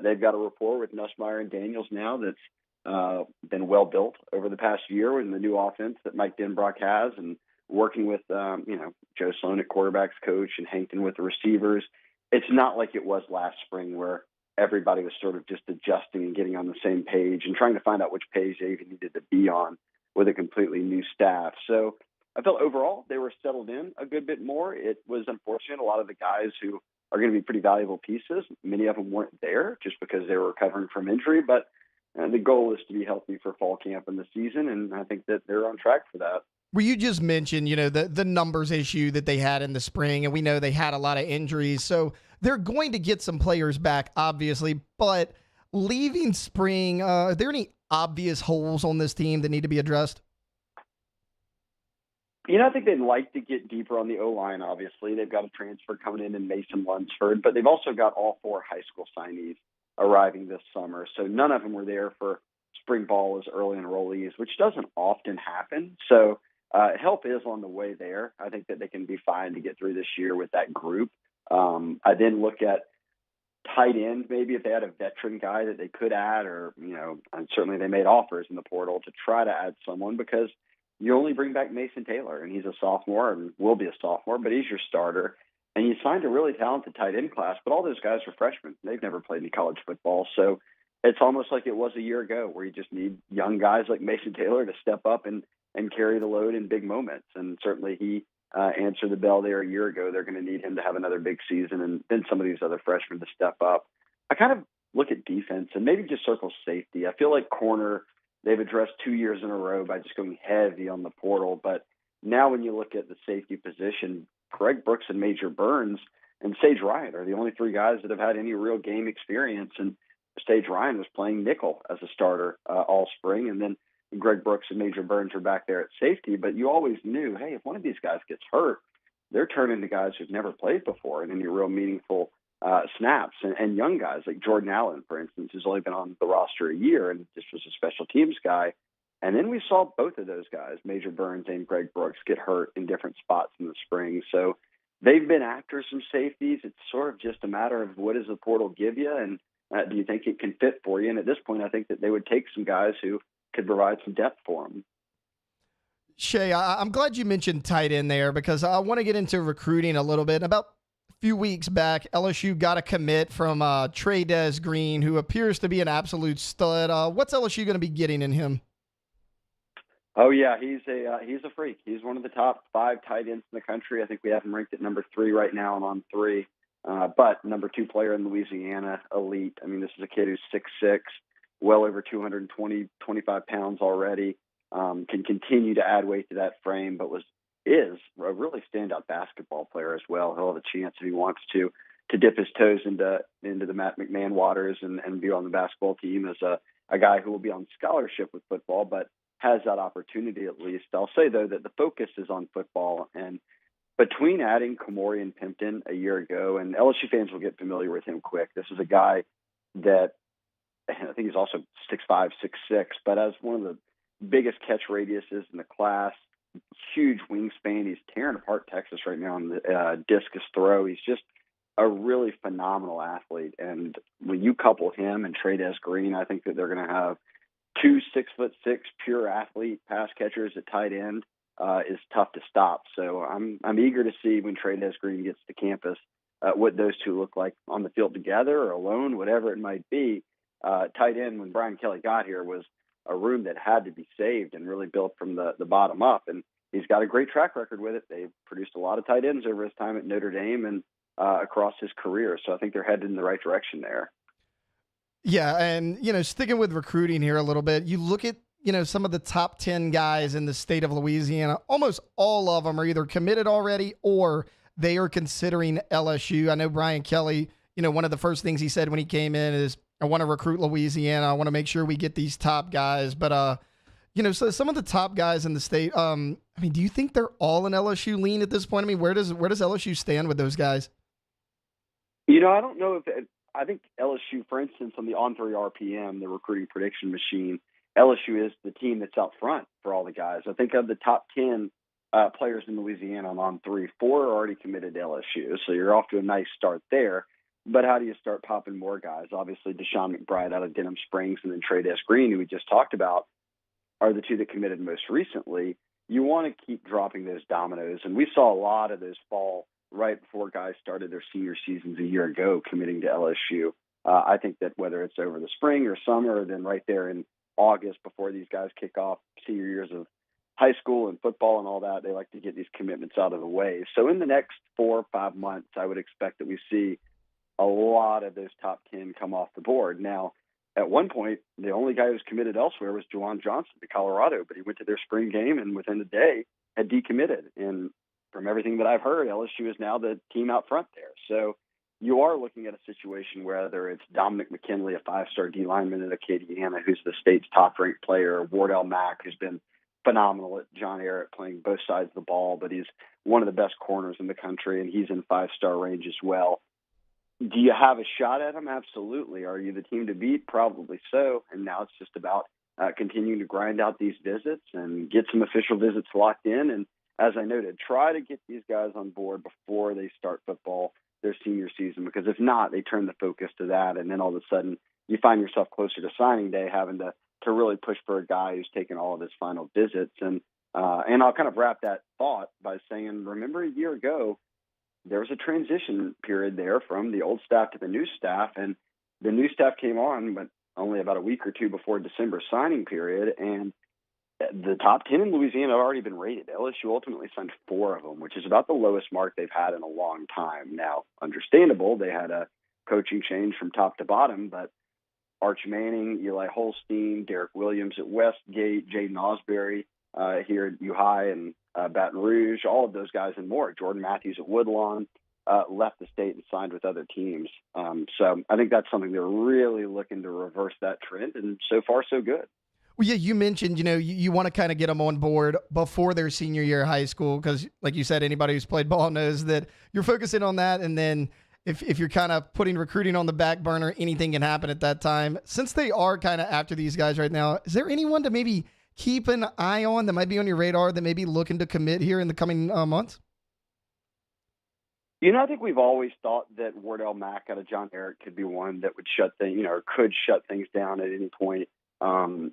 they've got a rapport with Nussmeier and Daniels now that's been well built over the past year in the new offense that Mike Denbrock has, and working with Joe Sloan at quarterback's coach and Hankton with the receivers. It's not like it was last spring where everybody was sort of just adjusting and getting on the same page and trying to find out which page they even needed to be on with a completely new staff. So I felt overall they were settled in a good bit more. It was unfortunate. A lot of the guys who are going to be pretty valuable pieces, many of them weren't there just because they were recovering from injury. But the goal is to be healthy for fall camp and the season, and I think that they're on track for that. Well, you just mentioned, the numbers issue that they had in the spring, and we know they had a lot of injuries. So they're going to get some players back, obviously. But leaving spring, are there any obvious holes on this team that need to be addressed? I think they'd like to get deeper on the O-line, obviously. They've got a transfer coming in Mason Lunsford, but they've also got all 4 high school signees arriving this summer. So none of them were there for spring ball as early enrollees, which doesn't often happen. So help is on the way there. I think that they can be fine to get through this year with that group. I then look at tight end, maybe if they had a veteran guy that they could add, or, and certainly they made offers in the portal to try to add someone, because you only bring back Mason Taylor, and he's a sophomore and will be a sophomore, but he's your starter. And you signed a really talented tight end class, but all those guys are freshmen. They've never played any college football. So it's almost like it was a year ago, where you just need young guys like Mason Taylor to step up and carry the load in big moments. And certainly he answered the bell there a year ago. They're going to need him to have another big season, and then some of these other freshmen to step up. I kind of look at defense and maybe just circle safety. I feel like corner, they've addressed 2 years in a row by just going heavy on the portal. But now when you look at the safety position, Greg Brooks and Major Burns and Sage Ryan are the only 3 guys that have had any real game experience. And Sage Ryan was playing nickel as a starter all spring. And then Greg Brooks and Major Burns are back there at safety. But you always knew, hey, if one of these guys gets hurt, they're turning to guys who've never played before in any real meaningful snaps, and young guys like Jordan Allen, for instance, who's only been on the roster a year and just was a special teams guy. And then we saw both of those guys, Major Burns and Greg Brooks, get hurt in different spots in the spring. So they've been after some safeties. It's sort of just a matter of what does the portal give you, and do you think it can fit for you? And at this point, I think that they would take some guys who could provide some depth for them. Shay, I'm glad you mentioned tight end there because I want to get into recruiting a little bit. About a few weeks back, LSU got a commit from Trey Green, who appears to be an absolute stud. What's LSU going to be getting in him? Oh yeah, he's a freak. He's one of the top 5 tight ends in the country. I think we have him ranked at number 3 right now and on 3. But number 2 player in Louisiana, elite. I mean, this is a kid who's 6'6", well over 25 pounds already. Can continue to add weight to that frame, but is a really standout basketball player as well. He'll have a chance if he wants to dip his toes into the Matt McMahon waters and be on the basketball team as a guy who will be on scholarship with football, but has that opportunity at least. I'll say, though, that the focus is on football. And between adding Kamori and Pimpton a year ago, and LSU fans will get familiar with him quick. This is a guy that I think he's also 6'5", 6'6", but has one of the biggest catch radiuses in the class, huge wingspan. He's tearing apart Texas right now on the discus throw. He's just a really phenomenal athlete. And when you couple him and Trey Green, I think that they're going to have 2 6'6" pure athlete pass catchers at tight end is tough to stop. So I'm eager to see when Trey Green gets to campus what those two look like on the field together or alone, whatever it might be. Tight end, when Brian Kelly got here, was a room that had to be saved and really built from the bottom up. And he's got a great track record with it. They've produced a lot of tight ends over his time at Notre Dame and across his career. So I think they're headed in the right direction there. Yeah, and, sticking with recruiting here a little bit, you look at, some of the top 10 guys in the state of Louisiana, almost all of them are either committed already or they are considering LSU. I know Brian Kelly, one of the first things he said when he came in is, I want to recruit Louisiana. I want to make sure we get these top guys. But, so some of the top guys in the state, do you think they're all an LSU lean at this point? I mean, where does LSU stand with those guys? I don't know if I think LSU, for instance, on the On3 RPM, the recruiting prediction machine, LSU is the team that's out front for all the guys. I think of the top 10 players in Louisiana on On3, 4 are already committed to LSU. So you're off to a nice start there. But how do you start popping more guys? Obviously, Deshaun McBride out of Denham Springs and then Trey Green, who we just talked about, are the 2 that committed most recently. You want to keep dropping those dominoes. And we saw a lot of those fall right before guys started their senior seasons a year ago committing to LSU. I think that whether it's over the spring or summer, then right there in August before these guys kick off senior years of high school and football and all that, they like to get these commitments out of the way. So in the next 4 or 5 months, I would expect that we see a lot of those top 10 come off the board. Now, at one point, the only guy who was committed elsewhere was Juwan Johnson to Colorado, but he went to their spring game and within a day had decommitted. And from everything that I've heard, LSU is now the team out front there. So you are looking at a situation where whether it's Dominic McKinley, a 5-star D lineman at Acadiana, who's the state's top-ranked player, Wardell Mack, who's been phenomenal at John Ehret playing both sides of the ball, but he's one of the best corners in the country, and he's in 5-star range as well. Do you have a shot at him? Absolutely. Are you the team to beat? Probably so. And now it's just about continuing to grind out these visits and get some official visits locked in. And as I noted, try to get these guys on board before they start football their senior season, because if not, they turn the focus to that. And then all of a sudden you find yourself closer to signing day having to really push for a guy who's taken all of his final visits. And I'll kind of wrap that thought by saying, remember a year ago, there was a transition period there from the old staff to the new staff, and the new staff came on, but only about a week or 2 before December signing period, and the top 10 in Louisiana have already been rated. LSU ultimately signed 4 of them, which is about the lowest mark they've had in a long time. Now, understandable, they had a coaching change from top to bottom, but Arch Manning, Eli Holstein, Derek Williams at Westgate, Jaden Osbury here at U-High and Baton Rouge, all of those guys and more. Jordan Matthews at Woodlawn left the state and signed with other teams. So I think that's something they're really looking to reverse that trend, and so far so good. Well, yeah, you mentioned, you want to kind of get them on board before their senior year of high school because, like you said, anybody who's played ball knows that you're focusing on that, and then if you're kind of putting recruiting on the back burner, anything can happen at that time. Since they are kind of after these guys right now, is there anyone to maybe keep an eye on that might be on your radar that may be looking to commit here in the coming months? I think we've always thought that Wardell Mack out of John Eric could be one that would could shut things down at any point.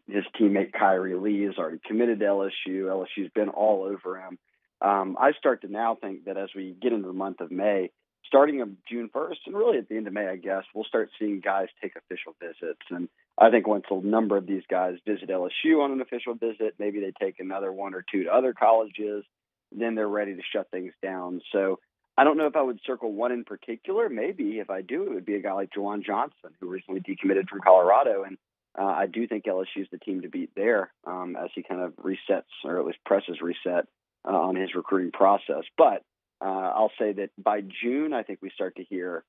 His teammate Kyrie Lee has already committed to LSU. LSU's been all over him. I start to now think that as we get into the month of May, starting on June 1st, and really at the end of May, I guess, we'll start seeing guys take official visits. And I think once a number of these guys visit LSU on an official visit, maybe they take another one or two to other colleges, then they're ready to shut things down. So I don't know if I would circle one in particular. Maybe if I do, it would be a guy like Juwan Johnson, who recently decommitted from Colorado. And I do think LSU is the team to beat there as he kind of resets, or at least presses reset on his recruiting process. But I'll say that by June, I think we start to hear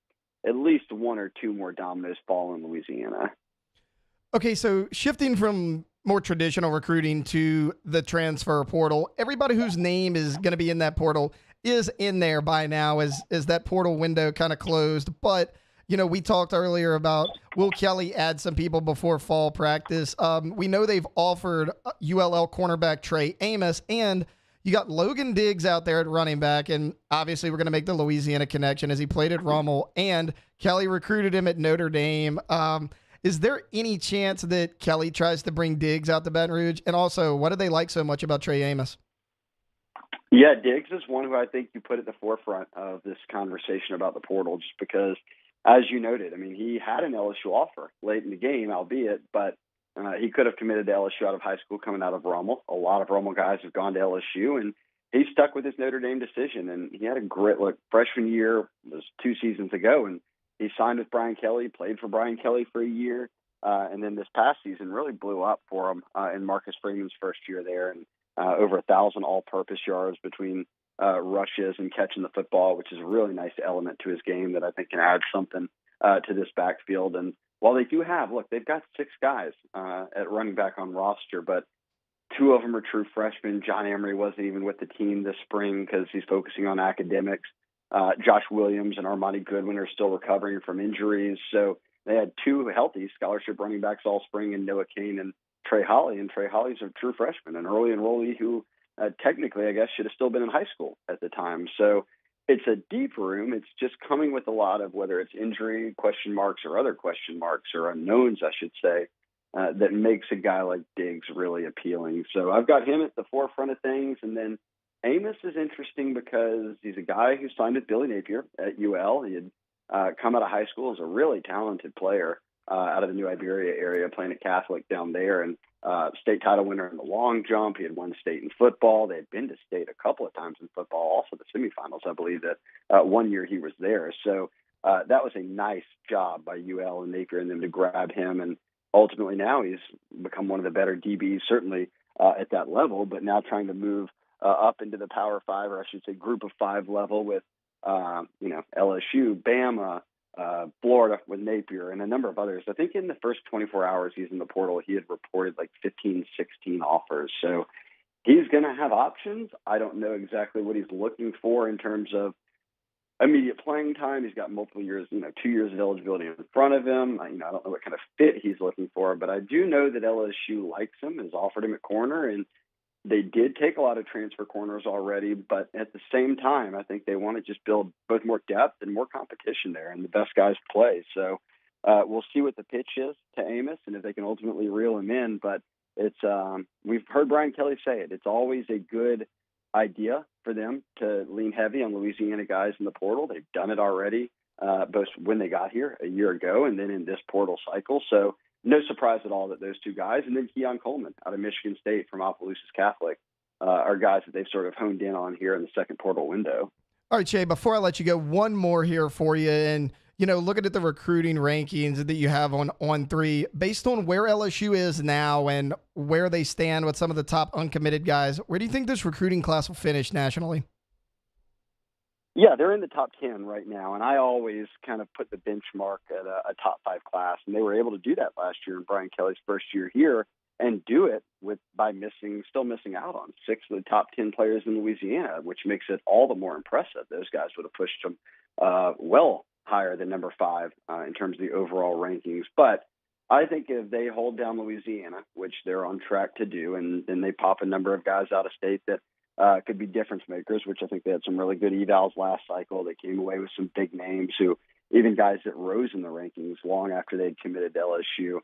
at least one or two more dominoes fall in Louisiana. Okay, so shifting from more traditional recruiting to the transfer portal, everybody whose name is going to be in that portal is in there by now as that portal window kind of closed. But, we talked earlier about will Kelly add some people before fall practice. We know they've offered ULL cornerback Trey Amos, and you got Logan Diggs out there at running back, and obviously we're going to make the Louisiana connection as he played at Rummel, and Kelly recruited him at Notre Dame. Is there any chance that Kelly tries to bring Diggs out to Baton Rouge? And also, what do they like so much about Trey Amos? Yeah, Diggs is one who I think you put at the forefront of this conversation about the portal, just because, as you noted, he had an LSU offer late in the game, albeit, but he could have committed to LSU out of high school coming out of Rummel. A lot of Rummel guys have gone to LSU, and he stuck with his Notre Dame decision. And he had a great freshman year, was 2 seasons ago, and he signed with Brian Kelly, played for Brian Kelly for a year, and then this past season really blew up for him in Marcus Freeman's first year there, and over 1,000 all-purpose yards between rushes and catching the football, which is a really nice element to his game that I think can add something to this backfield. And while they do they've got 6 guys at running back on roster, but 2 of them are true freshmen. John Emery wasn't even with the team this spring because he's focusing on academics. Josh Williams and Armani Goodwin are still recovering from injuries. So they had 2 healthy scholarship running backs all spring in Noah Kane and Trey Holly. And Trey Holly's a true freshman, an early enrollee who technically, I guess, should have still been in high school at the time. So it's a deep room. It's just coming with a lot of, whether it's injury question marks or other question marks or unknowns, I should say, that makes a guy like Diggs really appealing. So I've got him at the forefront of things. And then Amos is interesting because he's a guy who signed with Billy Napier at UL. He had come out of high school as a really talented player out of the New Iberia area, playing at Catholic down there, and state title winner in the long jump. He had won state in football. They had been to state a couple of times in football, also the semifinals, I believe, that one year he was there. So that was a nice job by UL and Napier and them to grab him. And ultimately now he's become one of the better DBs, certainly at that level, but now trying to move up into the Power 5, or I should say Group of 5 level with, LSU, Bama, Florida with Napier, and a number of others. I think in the first 24 hours he's in the portal, he had reported like 15, 16 offers. So he's going to have options. I don't know exactly what he's looking for in terms of immediate playing time. He's got multiple years, 2 years of eligibility in front of him. I don't know what kind of fit he's looking for, but I do know that LSU likes him, has offered him at corner, and they did take a lot of transfer corners already, but at the same time, I think they want to just build both more depth and more competition there, and the best guys play. So we'll see what the pitch is to Amos and if they can ultimately reel him in. But it's we've heard Brian Kelly say it. It's always a good idea for them to lean heavy on Louisiana guys in the portal. They've done it already, both when they got here a year ago and then in this portal cycle. So no surprise at all that those 2 guys, and then Keon Coleman out of Michigan State from Opelousas Catholic, are guys that they've sort of honed in on here in the second portal window. All right, Shay, before I let you go, one more here for you. And, looking at the recruiting rankings that you have on 3, based on where LSU is now and where they stand with some of the top uncommitted guys, where do you think this recruiting class will finish nationally? Yeah, they're in the top 10 right now, and I always kind of put the benchmark at a top 5 class, and they were able to do that last year in Brian Kelly's first year here and do it by still missing out on 6 of the top 10 players in Louisiana, which makes it all the more impressive. Those guys would have pushed them well higher than number 5 in terms of the overall rankings. But I think if they hold down Louisiana, which they're on track to do, and then they pop a number of guys out of state that could be difference makers, which I think they had some really good evals last cycle. They came away with some big names who, even guys that rose in the rankings long after they'd committed to LSU,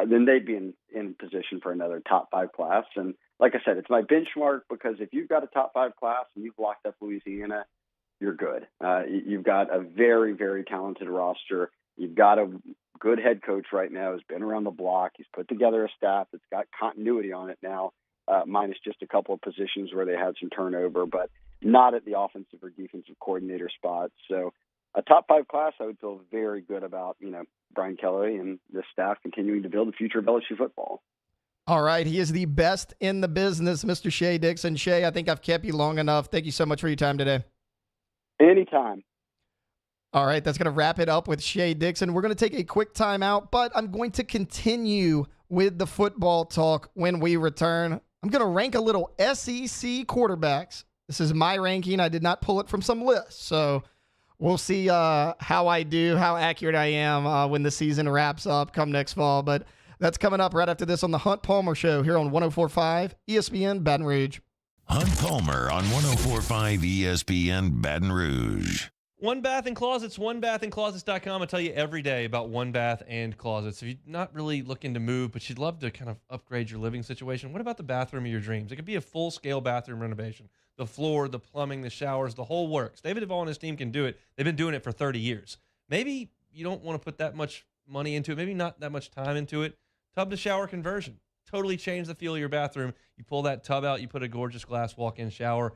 then they'd be in position for another top 5 class. And like I said, it's my benchmark because if you've got a top 5 class and you've locked up Louisiana, you're good. You've got a very, very talented roster. You've got a good head coach right now who's been around the block. He's put together a staff that's got continuity on it now, minus just a couple of positions where they had some turnover, but not at the offensive or defensive coordinator spots. So a top 5 class, I would feel very good about, Brian Kelly and the staff continuing to build the future of LSU football. All right. He is the best in the business, Mr. Shea Dixon. Shea, I think I've kept you long enough. Thank you so much for your time today. Anytime. All right, that's going to wrap it up with Shea Dixon. We're going to take a quick timeout, but I'm going to continue with the football talk when we return. I'm going to rank a little SEC quarterbacks. This is my ranking. I did not pull it from some list, so we'll see how I do, how accurate I am when the season wraps up come next fall. But that's coming up right after this on the Hunt Palmer Show here on 104.5 ESPN Baton Rouge. Hunt Palmer on 104.5 ESPN Baton Rouge. One Bath and Closets, onebathandclosets.com. I tell you every day about One Bath and Closets. If you're not really looking to move, but you'd love to kind of upgrade your living situation, what about the bathroom of your dreams? It could be a full-scale bathroom renovation. The floor, the plumbing, the showers, the whole works. David Duvall and his team can do it. They've been doing it for 30 years. Maybe you don't want to put that much money into it, maybe not that much time into it. Tub-to-shower conversion. Totally change the feel of your bathroom. You pull that tub out, you put a gorgeous glass walk-in shower.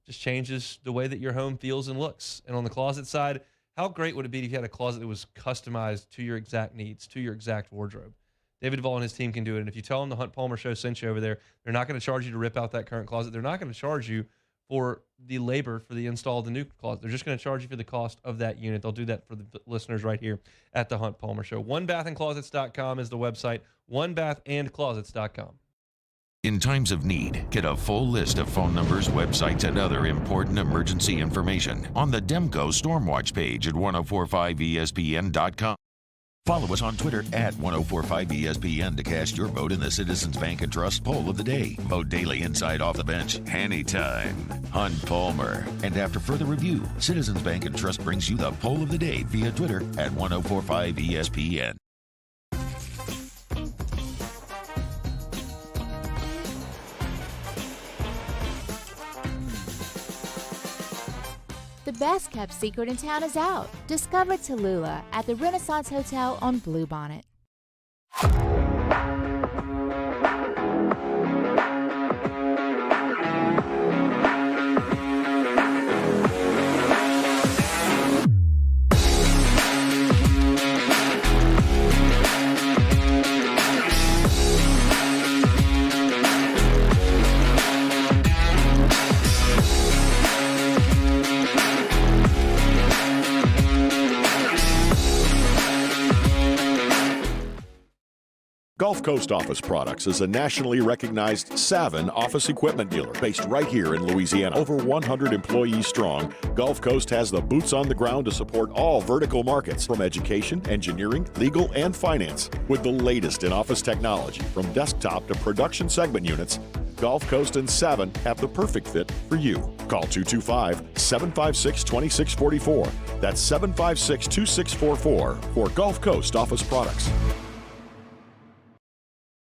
Just changes the way that your home feels and looks. And on the closet side, how great would it be if you had a closet that was customized to your exact needs, to your exact wardrobe? David Duvall and his team can do it. And if you tell them the Hunt Palmer Show sent you over there, they're not going to charge you to rip out that current closet. They're not going to charge you for the labor for the install of the new closet. They're just going to charge you for the cost of that unit. They'll do that for the listeners right here at the Hunt Palmer Show. Onebathandclosets.com is the website. Onebathandclosets.com. In times of need, get a full list of phone numbers, websites, and other important emergency information on the Demco Stormwatch page at 1045ESPN.com. Follow us on Twitter at 1045ESPN to cast your vote in the Citizens Bank and Trust poll of the day. Vote daily inside off the bench, anytime. Hunt Palmer. And after further review, Citizens Bank and Trust brings you the poll of the day via Twitter at 1045ESPN. The best kept secret in town is out. Discover Tallulah at the Renaissance Hotel on Bluebonnet. Gulf Coast Office Products is a nationally recognized Savin office equipment dealer based right here in Louisiana. Over 100 employees strong, Gulf Coast has the boots on the ground to support all vertical markets, from education, engineering, legal, and finance. With the latest in office technology, from desktop to production segment units, Gulf Coast and Savin have the perfect fit for you. Call 225-756-2644. That's 756-2644 for Gulf Coast Office Products.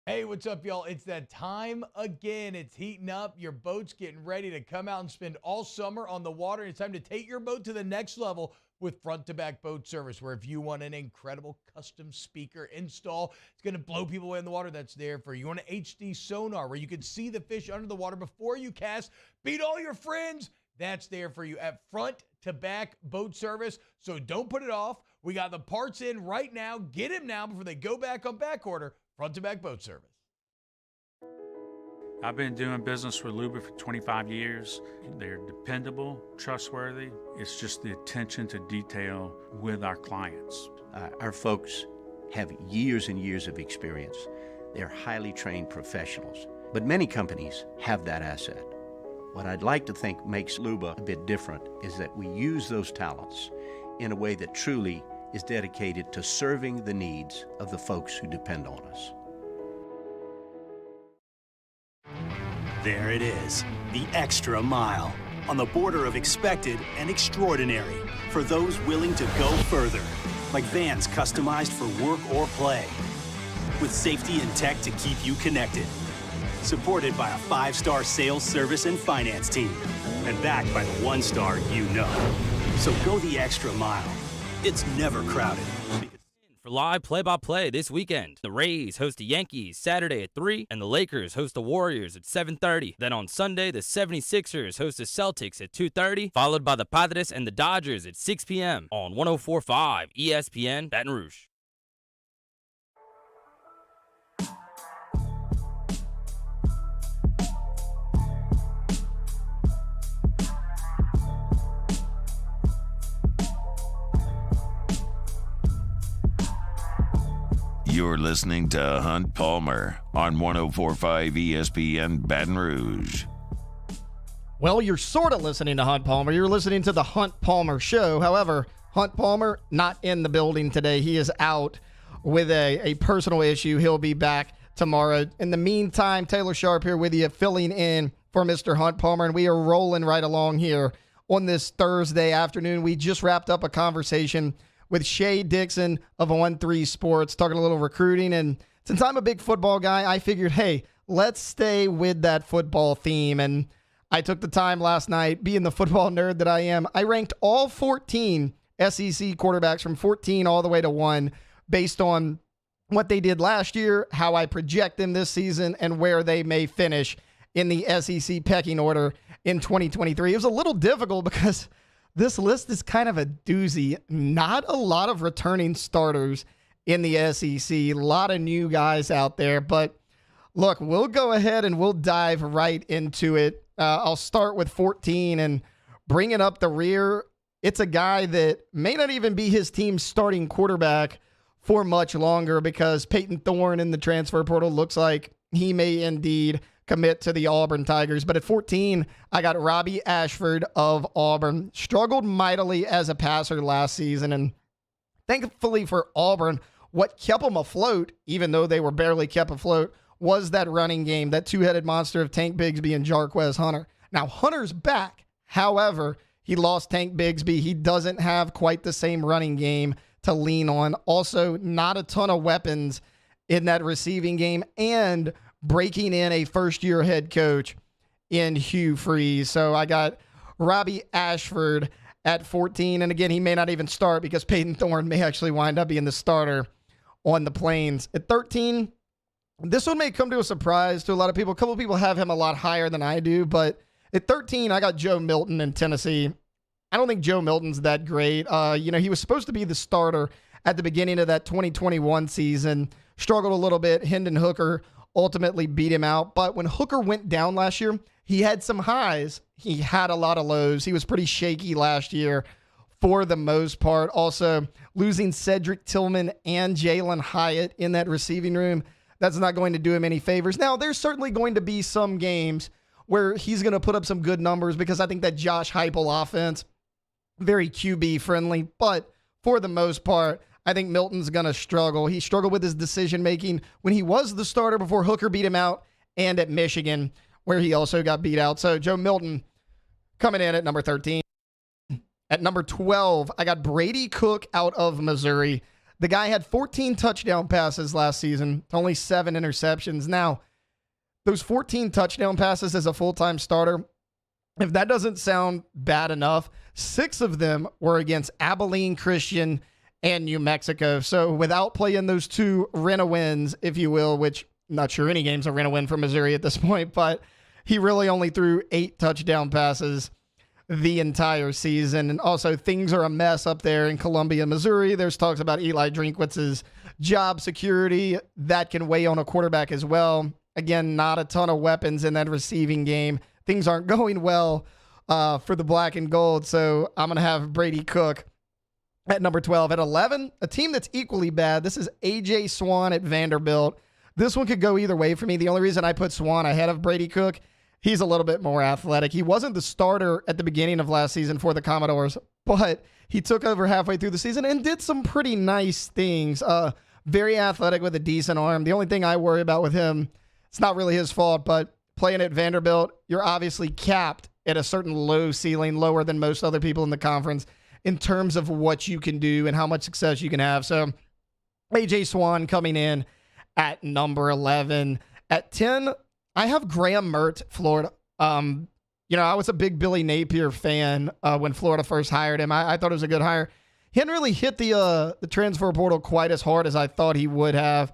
Hey, what's up, y'all? It's that time again. It's heating up. Your boat's getting ready to come out and spend all summer on the water. It's time to take your boat to the next level with front-to-back boat service, where if you want an incredible custom speaker install, it's going to blow people away in the water, that's there for you. You want an HD sonar where you can see the fish under the water before you cast, beat all your friends, that's there for you at front-to-back boat service. So don't put it off. We got the parts in right now. Get them now before they go back on back order. Front-to-back boat service. I've been doing business with Luba for 25 years. They're dependable, trustworthy. It's just the attention to detail with our clients. Our folks have years and years of experience. They're highly trained professionals. But many companies have that asset. What I'd like to think makes Luba a bit different is that we use those talents in a way that truly is dedicated to serving the needs of the folks who depend on us. There it is, the extra mile, on the border of expected and extraordinary, for those willing to go further, like vans customized for work or play, with safety and tech to keep you connected, supported by a 5-star sales, service, and finance team, and backed by the 1-star you know. So go the extra mile. It's never crowded. For live play-by-play this weekend, the Rays host the Yankees Saturday at 3, and the Lakers host the Warriors at 7:30. Then on Sunday, the 76ers host the Celtics at 2:30, followed by the Padres and the Dodgers at 6 p.m. on 104.5 ESPN Baton Rouge. You're listening to Hunt Palmer on 104.5 ESPN Baton Rouge. Well, you're sort of listening to Hunt Palmer. You're listening to the Hunt Palmer Show. However, Hunt Palmer not in the building today. He is out with a personal issue. He'll be back tomorrow. In the meantime, Taylor Sharp here with you, filling in for Mr. Hunt Palmer, and we are rolling right along here on this Thursday afternoon. We just wrapped up a conversation with Shay Dixon of 1-3 Sports, talking a little recruiting. And since I'm a big football guy, I figured, hey, let's stay with that football theme. And I took the time last night, being the football nerd that I am, I ranked all 14 SEC quarterbacks from 14 all the way to 1 based on what they did last year, how I project them this season, and where they may finish in the SEC pecking order in 2023. It was a little difficult because this list is kind of a doozy. Not a lot of returning starters in the SEC. A lot of new guys out there. But look, we'll go ahead and we'll dive right into it. I'll start with 14 and bring it up the rear. It's a guy that may not even be his team's starting quarterback for much longer because Peyton Thorne in the transfer portal looks like he may indeed commit to the Auburn Tigers. But at 14, I got Robbie Ashford of Auburn. Struggled mightily as a passer last season, and thankfully for Auburn, what kept them afloat, even though they were barely kept afloat, was that running game, that two-headed monster of Tank Bigsby and Jarquez Hunter. Now, Hunter's back. However, he lost Tank Bigsby. He doesn't have quite the same running game to lean on. Also, not a ton of weapons in that receiving game, and breaking in a first-year head coach in Hugh Freeze. So I got Robbie Ashford at 14. And again, he may not even start because Peyton Thorne may actually wind up being the starter on the Plains. At 13, this one may come to a surprise to a lot of people. A couple of people have him a lot higher than I do. But at 13, I got Joe Milton in Tennessee. I don't think Joe Milton's that great. He was supposed to be the starter at the beginning of that 2021 season. Struggled a little bit. Hendon Hooker ultimately beat him out. But when Hooker went down last year, he had some highs. He had a lot of lows. He was pretty shaky last year for the most part. Also, losing Cedric Tillman and Jalen Hyatt in that receiving room, that's not going to do him any favors. Now, there's certainly going to be some games where he's going to put up some good numbers because I think that Josh Heupel offense, very QB friendly. But for the most part, I think Milton's going to struggle. He struggled with his decision-making when he was the starter before Hooker beat him out, and at Michigan, where he also got beat out. So Joe Milton coming in at number 13. At number 12, I got Brady Cook out of Missouri. The guy had 14 touchdown passes last season, only 7 interceptions. Now, those 14 touchdown passes as a full-time starter, if that doesn't sound bad enough, 6 of them were against Abilene Christian and New Mexico. So without playing those 2 rent-a-wins, if you will, which I'm not sure any game's a rent-a-win for Missouri at this point, but he really only threw 8 touchdown passes the entire season. And also, things are a mess up there in Columbia, Missouri. There's talks about Eli Drinkwitz's job security. That can weigh on a quarterback as well. Again, not a ton of weapons in that receiving game. Things aren't going well for the black and gold. So I'm going to have Brady Cook at number 12. At 11, a team that's equally bad. This is A.J. Swan at Vanderbilt. This one could go either way for me. The only reason I put Swan ahead of Brady Cook he's a little bit more athletic. He wasn't the starter at the beginning of last season for the Commodores, but he took over halfway through the season and did some pretty nice things. Very athletic with a decent arm. The only thing I worry about with him, it's not really his fault, but playing at Vanderbilt, you're obviously capped at a certain low ceiling, lower than most other people in the conference in terms of what you can do and how much success you can have. So A.J. Swan coming in at number 11. At 10, I have Graham Mertz, Florida. I was a big Billy Napier fan when Florida first hired him. I thought it was a good hire. He hadn't really hit the transfer portal quite as hard as I thought he would have.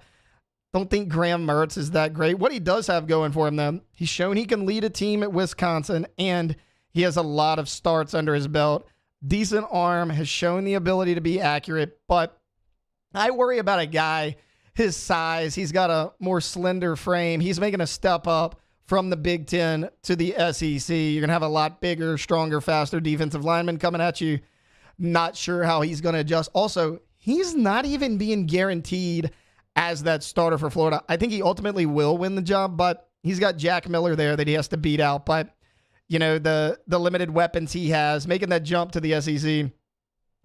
Don't think Graham Mertz is that great. What he does have going for him, though, he's shown he can lead a team at Wisconsin, and he has a lot of starts under his belt. Decent arm, has shown the ability to be accurate, but I worry about a guy his size. He's got a more slender frame. He's making a step up from the Big Ten to the SEC. You're going to have a lot bigger, stronger, faster defensive lineman coming at you. Not sure how he's going to adjust. Also, he's not even being guaranteed as that starter for Florida. I think he ultimately will win the job, but he's got Jack Miller there that he has to beat out. But, the limited weapons he has, making that jump to the SEC,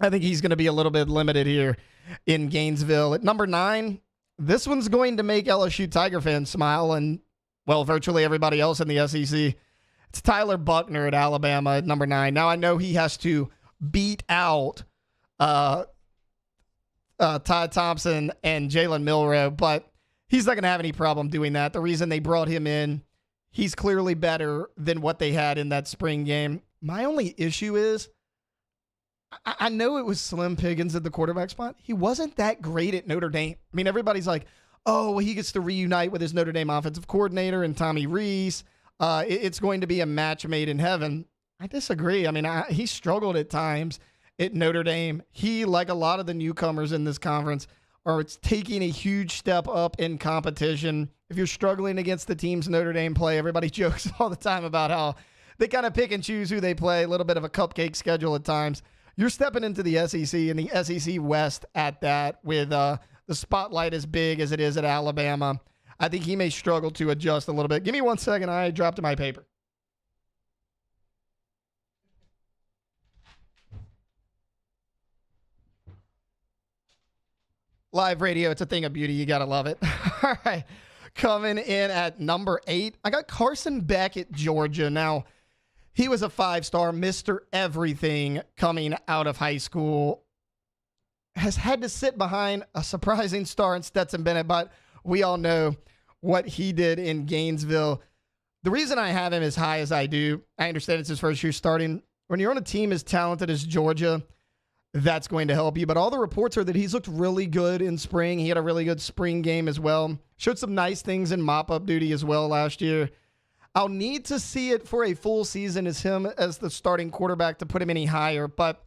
I think he's going to be a little bit limited here in Gainesville. At number 9, this one's going to make LSU Tiger fans smile and, well, virtually everybody else in the SEC. It's Tyler Buckner at Alabama at number 9. Now, I know he has to beat out Todd Thompson and Jalen Milroe, but he's not going to have any problem doing that. The reason they brought him in, he's clearly better than what they had in that spring game. My only issue is, I know it was Slim Pickens at the quarterback spot. He wasn't that great at Notre Dame. I mean, everybody's like, oh, well, he gets to reunite with his Notre Dame offensive coordinator and Tommy Rees. It's going to be a match made in heaven. I disagree. I mean, he struggled at times at Notre Dame. He, like a lot of the newcomers in this conference, are taking a huge step up in competition. If you're struggling against the teams Notre Dame play, everybody jokes all the time about how they kind of pick and choose who they play, a little bit of a cupcake schedule at times. You're stepping into the SEC and the SEC West at that with the spotlight as big as it is at Alabama. I think he may struggle to adjust a little bit. Give me 1 second. I dropped my paper. Live radio, it's a thing of beauty. You got to love it. All right. Coming in at number 8, I got Carson Beck at Georgia. Now, he was a 5-star, Mr. Everything coming out of high school. Has had to sit behind a surprising star in Stetson Bennett, but we all know what he did in Gainesville. The reason I have him as high as I do, I understand it's his first year starting. When you're on a team as talented as Georgia, that's going to help you. But all the reports are that he's looked really good in spring. He had a really good spring game as well. Showed some nice things in mop-up duty as well last year. I'll need to see it for a full season as him as the starting quarterback to put him any higher. But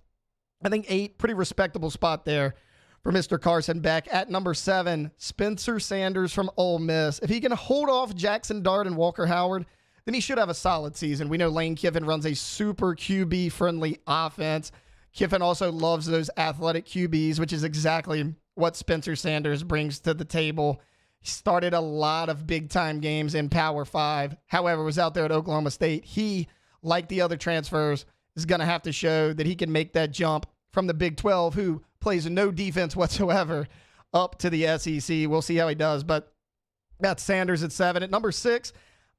I think 8, pretty respectable spot there for Mr. Carson Beck. At number 7, Spencer Sanders from Ole Miss. If he can hold off Jackson Dart and Walker Howard, then he should have a solid season. We know Lane Kiffin runs a super QB-friendly offense. Kiffin also loves those athletic QBs, which is exactly what Spencer Sanders brings to the table. He started a lot of big-time games in Power 5. However, was out there at Oklahoma State. He, like the other transfers, is going to have to show that he can make that jump from the Big 12, who plays no defense whatsoever, up to the SEC. We'll see how he does, but that's Sanders at 7. At number 6,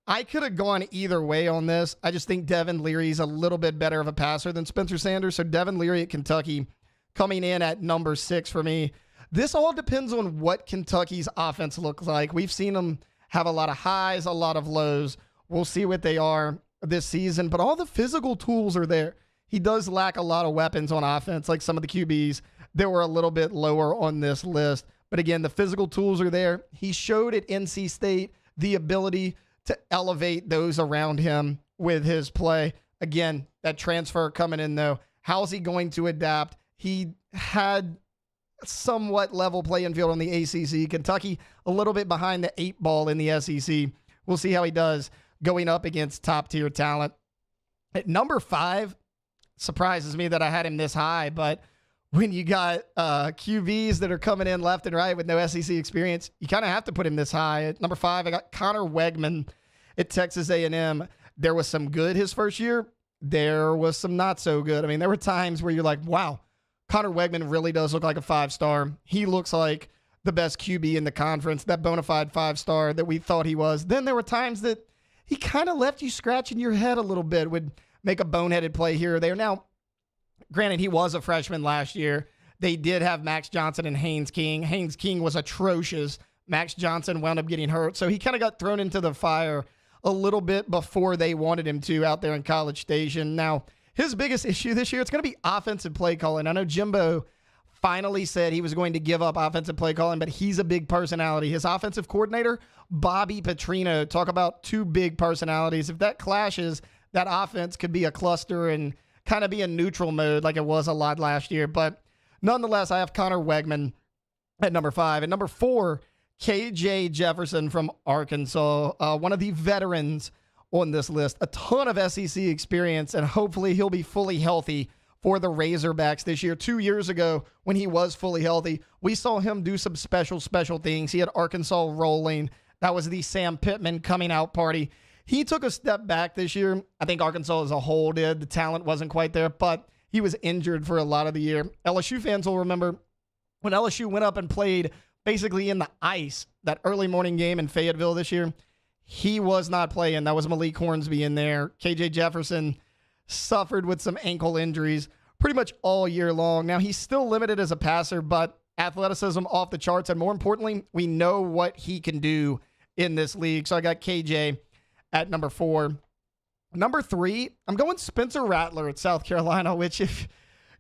I could have gone either way on this. I just think Devin Leary's a little bit better of a passer than Spencer Sanders. So Devin Leary at Kentucky coming in at number 6 for me. This all depends on what Kentucky's offense looks like. We've seen them have a lot of highs, a lot of lows. We'll see what they are this season, but all the physical tools are there. He does lack a lot of weapons on offense, like some of the QBs that were a little bit lower on this list. But again, the physical tools are there. He showed at NC State the ability to elevate those around him with his play. Again, that transfer coming in, though, how's he going to adapt? He had somewhat level playing field on the ACC. Kentucky a little bit behind the 8 ball in the SEC. We'll see how he does going up against top-tier talent. At number 5, surprises me that I had him this high, but when you got QBs that are coming in left and right with no SEC experience, you kind of have to put him this high. At number 5, I got Connor Wegman at Texas A&M. There was some good his first year. There was some not so good. I mean, there were times where you're like, wow, Connor Wegman really does look like a 5-star. He looks like the best QB in the conference, that bona fide 5-star that we thought he was. Then there were times that he kind of left you scratching your head a little bit, would make a boneheaded play here or there. Now, granted, he was a freshman last year. They did have Max Johnson and Haynes King. Haynes King was atrocious. Max Johnson wound up getting hurt. So he kind of got thrown into the fire a little bit before they wanted him to out there in College Station. Now, his biggest issue this year, it's going to be offensive play calling. I know Jimbo finally said he was going to give up offensive play calling, but he's a big personality. His offensive coordinator, Bobby Petrino, talk about two big personalities. If that clashes, that offense could be a cluster and kind of be in neutral mode like it was a lot last year. But nonetheless, I have Connor Wegman at number 5. At number 4, KJ Jefferson from Arkansas, one of the veterans on this list. A ton of SEC experience, and hopefully he'll be fully healthy for the Razorbacks this year. 2 years ago, when he was fully healthy, we saw him do some special things. He had Arkansas rolling. That was the Sam Pittman coming out party. He took a step back this year. I think Arkansas as a whole did. The talent wasn't quite there, but he was injured for a lot of the year. LSU fans will remember when LSU went up and played basically in the ice, that early morning game in Fayetteville this year. He was not playing. That was Malik Hornsby in there. KJ Jefferson suffered with some ankle injuries pretty much all year long. Now, he's still limited as a passer, but athleticism off the charts. And more importantly, we know what he can do in this league. So I got KJ at number 4. Number 3, I'm going Spencer Rattler at South Carolina, which if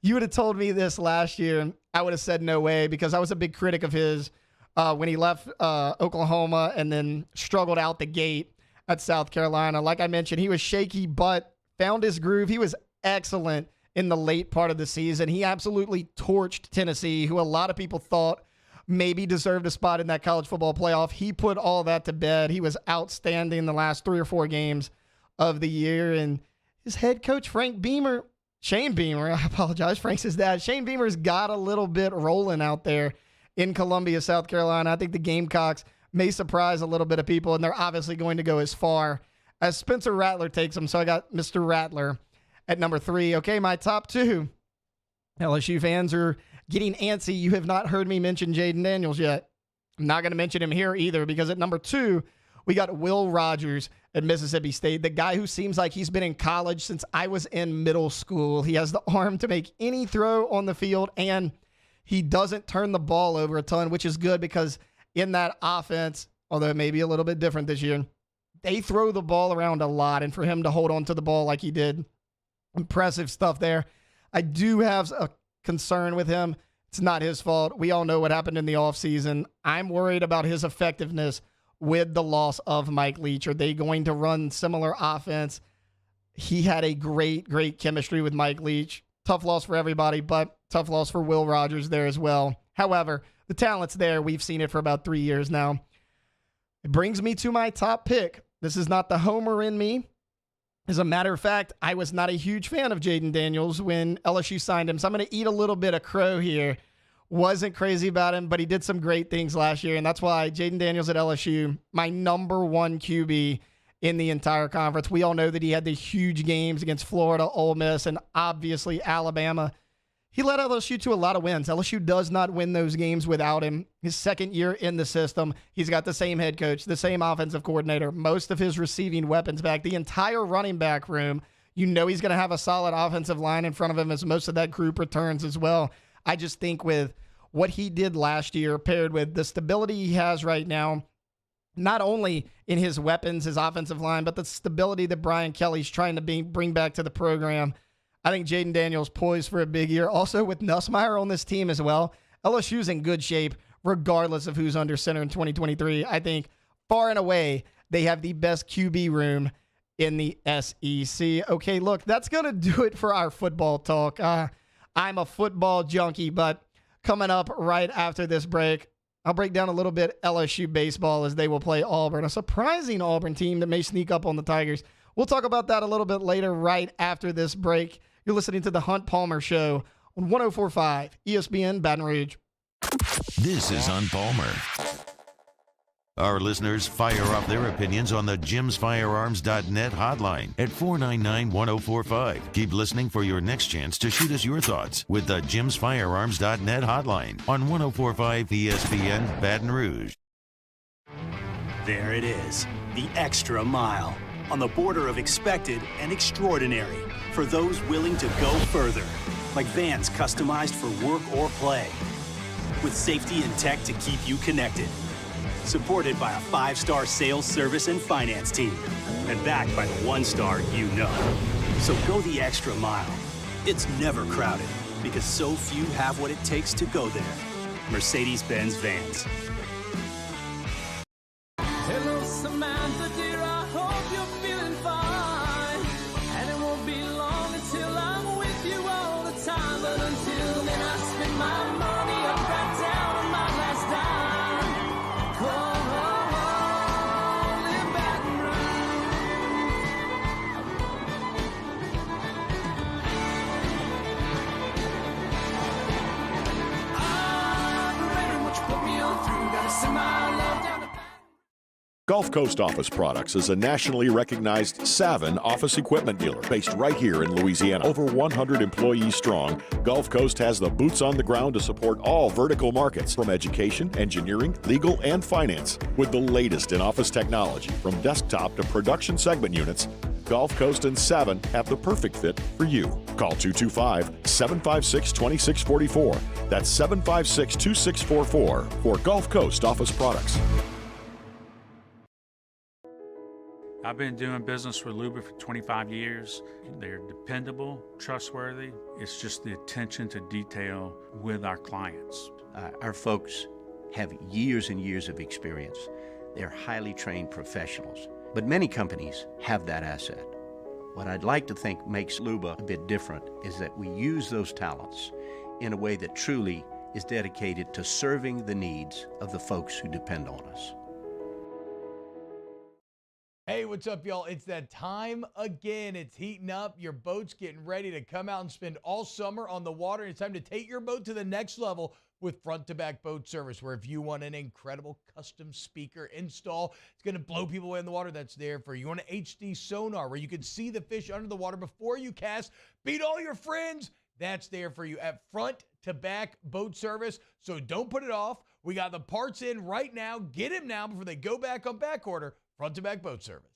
you would have told me this last year, I would have said no way, because I was a big critic of his when he left Oklahoma and then struggled out the gate at South Carolina. Like I mentioned, he was shaky, but found his groove. He was excellent in the late part of the season. He absolutely torched Tennessee, who a lot of people thought maybe deserved a spot in that college football playoff. He put all that to bed. He was outstanding the last 3 or 4 games of the year. And his head coach, Shane Beamer, I apologize, Frank's his dad. Shane Beamer's got a little bit rolling out there in Columbia, South Carolina. I think the Gamecocks may surprise a little bit of people, and they're obviously going to go as far as Spencer Rattler takes them. So I got Mr. Rattler at number 3. Okay, my top 2. LSU fans are getting antsy. You have not heard me mention Jaden Daniels yet. I'm not going to mention him here either, because at number 2, we got Will Rogers at Mississippi State, the guy who seems like he's been in college since I was in middle school. He has the arm to make any throw on the field, and he doesn't turn the ball over a ton, which is good, because in that offense, although it may be a little bit different this year, they throw the ball around a lot, and for him to hold on to the ball like he did, impressive stuff there. I do have a concern with him. It's not his fault. We all know what happened in the offseason. I'm worried about his effectiveness with the loss of Mike Leach. Are they going to run similar offense? He had a great chemistry with Mike Leach. Tough loss for everybody, but tough loss for Will Rogers there as well. However, the talent's there. We've seen it for about 3 years now. It brings me to my top pick. This is not the homer in me. As a matter of fact, I was not a huge fan of Jaden Daniels when LSU signed him, so I'm going to eat a little bit of crow here. Wasn't crazy about him, but he did some great things last year, and that's why Jaden Daniels at LSU, my number 1 QB in the entire conference. We all know that he had the huge games against Florida, Ole Miss, and obviously Alabama. He led LSU to a lot of wins. LSU does not win those games without him. His second year in the system, he's got the same head coach, the same offensive coordinator, most of his receiving weapons back, the entire running back room. You know he's going to have a solid offensive line in front of him as most of that group returns as well. I just think with what he did last year paired with the stability he has right now, not only in his weapons, his offensive line, but the stability that Brian Kelly's trying to bring back to the program, I think Jaden Daniels poised for a big year. Also with Nussmeier on this team as well, LSU's in good shape regardless of who's under center in 2023. I think far and away they have the best QB room in the SEC. Okay, look, that's going to do it for our football talk. I'm a football junkie, but coming up right after this break, I'll break down a little bit LSU baseball as they will play Auburn, a surprising Auburn team that may sneak up on the Tigers. We'll talk about that a little bit later right after this break. You're listening to The Hunt Palmer Show on 104.5 ESPN Baton Rouge. This is Hunt Palmer. Our listeners fire off their opinions on the jimsfirearms.net hotline at 499-1045. Keep listening for your next chance to shoot us your thoughts with the jimsfirearms.net hotline on 1045 ESPN Baton Rouge. There it is, the extra mile, on the border of expected and extraordinary, for those willing to go further, like vans customized for work or play, with safety and tech to keep you connected. Supported by a 5-star sales, service, and finance team, and backed by the 1-star you know. So go the extra mile. It's never crowded, because so few have what it takes to go there. Mercedes-Benz Vans. Hello, Samantha, dear, I hope you're feeling fine. And it won't be long until I'm with you all the time. But until then, I spend my money up right down on my last dime. Come on, live Baton Rouge. I'm ready, what you put me on through. Gotta send my love down to Gulf Coast Office Products is a nationally recognized Savin office equipment dealer based right here in Louisiana. Over 100 employees strong, Gulf Coast has the boots on the ground to support all vertical markets, from education, engineering, legal, and finance. With the latest in office technology, from desktop to production segment units, Gulf Coast and Savin have the perfect fit for you. Call 225-756-2644. That's 756-2644 for Gulf Coast Office Products. I've been doing business with Luba for 25 years. They're dependable, trustworthy. It's just the attention to detail with our clients. Our folks have years and years of experience. They're highly trained professionals. But many companies have that asset. What I'd like to think makes Luba a bit different is that we use those talents in a way that truly is dedicated to serving the needs of the folks who depend on us. Hey, what's up, y'all? It's that time again. It's heating up. Your boat's getting ready to come out and spend all summer on the water. It's time to take your boat to the next level with front-to-back boat service, where if you want an incredible custom speaker install, it's going to blow people away in the water, that's there for you. You want an HD sonar where you can see the fish under the water before you cast, beat all your friends, that's there for you at front-to-back boat service. So don't put it off. We got the parts in right now. Get them now before they go back on back order. Front-to-back boat service.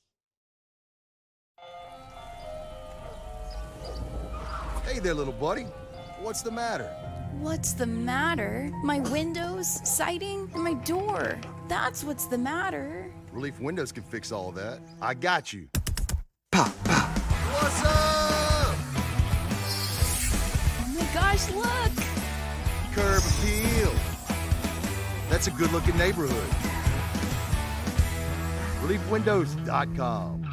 Hey there, little buddy. What's the matter? What's the matter? My windows, siding, and my door. That's what's the matter. Relief Windows can fix all that. I got you. Pop, pop. What's up? Oh my gosh, look! Curb appeal. That's a good-looking neighborhood. ReliefWindows.com.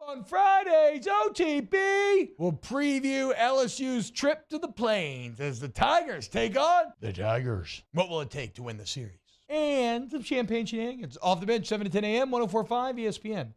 On Fridays, OTB will preview LSU's trip to the Plains as the Tigers take on the Tigers. What will it take to win the series? And some champagne shenanigans. Off the bench, 7 to 10 a.m., 104.5 ESPN.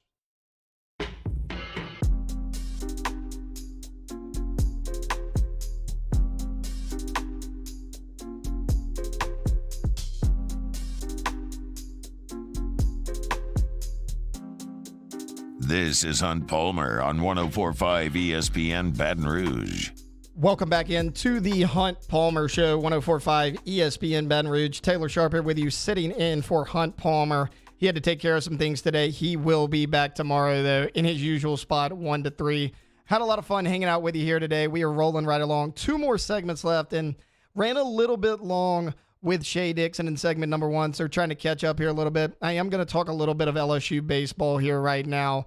This is Hunt Palmer on 104.5 ESPN Baton Rouge. Welcome back into the Hunt Palmer Show, 104.5 ESPN Baton Rouge. Taylor Sharp here with you, sitting in for Hunt Palmer. He had to take care of some things today. He will be back tomorrow, though, in his usual spot, 1 to 3. Had a lot of fun hanging out with you here today. We are rolling right along. 2 more segments left, and ran a little bit long with Shea Dixon in segment number 1, so we're trying to catch up here a little bit. I am going to talk a little bit of LSU baseball here right now.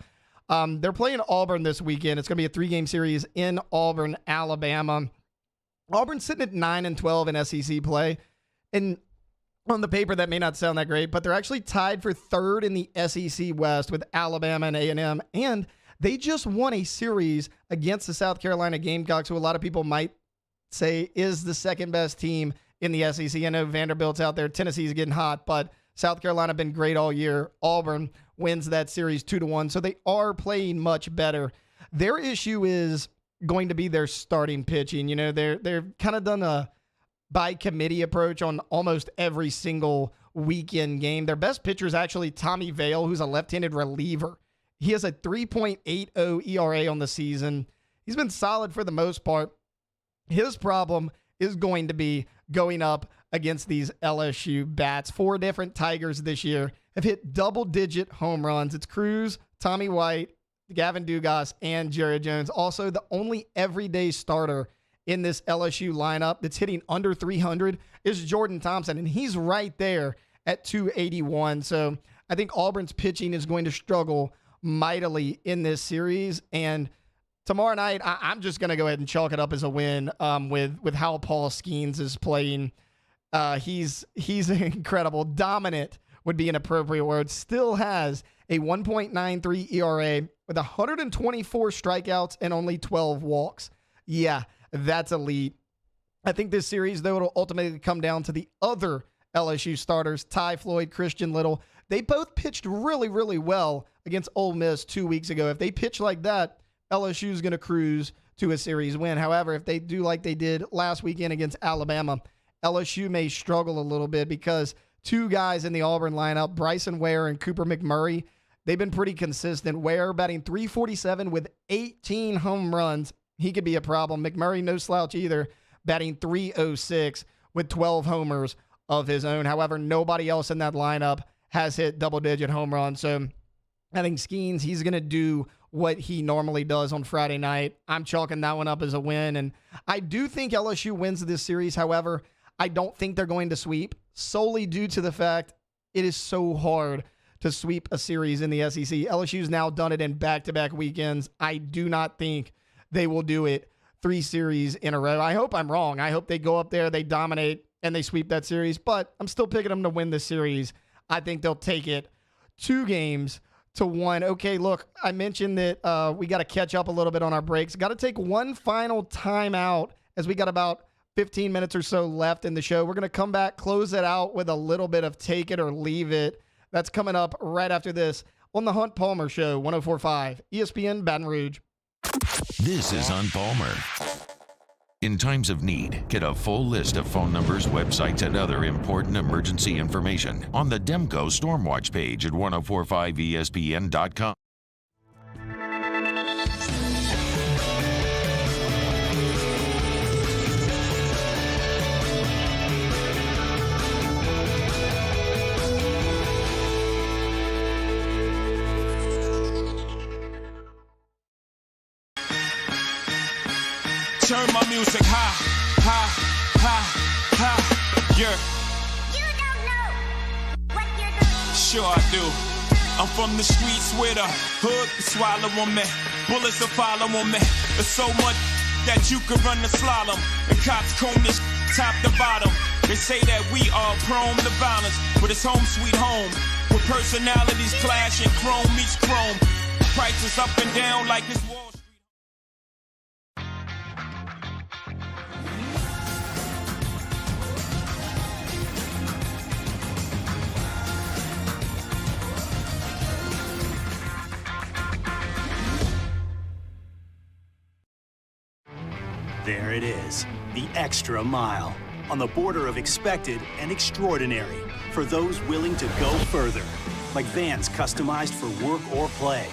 They're playing Auburn this weekend. It's going to be a 3-game series in Auburn, Alabama. Auburn's sitting at 9-12 in SEC play, and on the paper, that may not sound that great, but they're actually tied for 3rd in the SEC West with Alabama and A&M, and they just won a series against the South Carolina Gamecocks, who a lot of people might say is the second-best team in the SEC. I know Vanderbilt's out there. Tennessee's getting hot, but South Carolina been great all year. Auburn wins that series 2-1, so they are playing much better. Their issue is going to be their starting pitching. You know, they're kind of done a by committee approach on almost every single weekend game. Their best pitcher is actually Tommy Vail, who's a left-handed reliever. He has a 3.80 ERA on the season. He's been solid for the most part. His problem is going to be going up against these LSU bats. 4 different Tigers this year have hit double-digit home runs. It's Cruz, Tommy White, Gavin Dugas, and Jared Jones. Also, the only everyday starter in this LSU lineup that's hitting under 300 is Jordan Thompson, and he's right there at 281. So I think Auburn's pitching is going to struggle mightily in this series, and tomorrow night I'm just going to go ahead and chalk it up as a win with how Paul Skeens is playing. He's incredible. Dominant would be an appropriate word. Still has a 1.93 ERA with 124 strikeouts and only 12 walks. Yeah, that's elite. I think this series, though, it'll ultimately come down to the other LSU starters, Ty Floyd, Christian Little. They both pitched really, really well against Ole Miss 2 weeks ago. If they pitch like that, LSU's going to cruise to a series win. However, if they do like they did last weekend against Alabama, LSU may struggle a little bit because 2 guys in the Auburn lineup, Bryson Ware and Cooper McMurray, they've been pretty consistent. Ware batting .347 with 18 home runs. He could be a problem. McMurray, no slouch either, batting .306 with 12 homers of his own. However, nobody else in that lineup has hit double-digit home runs. So I think Skeens, he's going to do what he normally does on Friday night. I'm chalking that one up as a win. And I do think LSU wins this series. However, I don't think they're going to sweep, solely due to the fact it is so hard to sweep a series in the SEC. LSU's now done it in back-to-back weekends. I do not think they will do it 3 series in a row. I hope I'm wrong. I hope they go up there, they dominate, and they sweep that series. But I'm still picking them to win this series. I think they'll take it 2-1. Okay, look, I mentioned that we got to catch up a little bit on our breaks. Got to take one final timeout as we got about 15 minutes or so left in the show. We're going to come back, close it out with a little bit of take it or leave it. That's coming up right after this on the Hunt Palmer Show, 104.5 ESPN Baton Rouge. This is Hunt Palmer. In times of need, get a full list of phone numbers, websites, and other important emergency information on the Demco Stormwatch page at 1045ESPN.com. Turn my music high, high, high, high, yeah. You don't know what you're doing. Sure I do. I'm from the streets where the hood can swallow on me. Bullets will follow on me. There's so much that you could run the slalom. And cops comb this top to bottom. They say that we are prone to violence, but it's home sweet home. With personalities clashing, chrome meets chrome. Prices up and down like it's Wall Street. There it is, the extra mile, on the border of expected and extraordinary, for those willing to go further, like vans customized for work or play,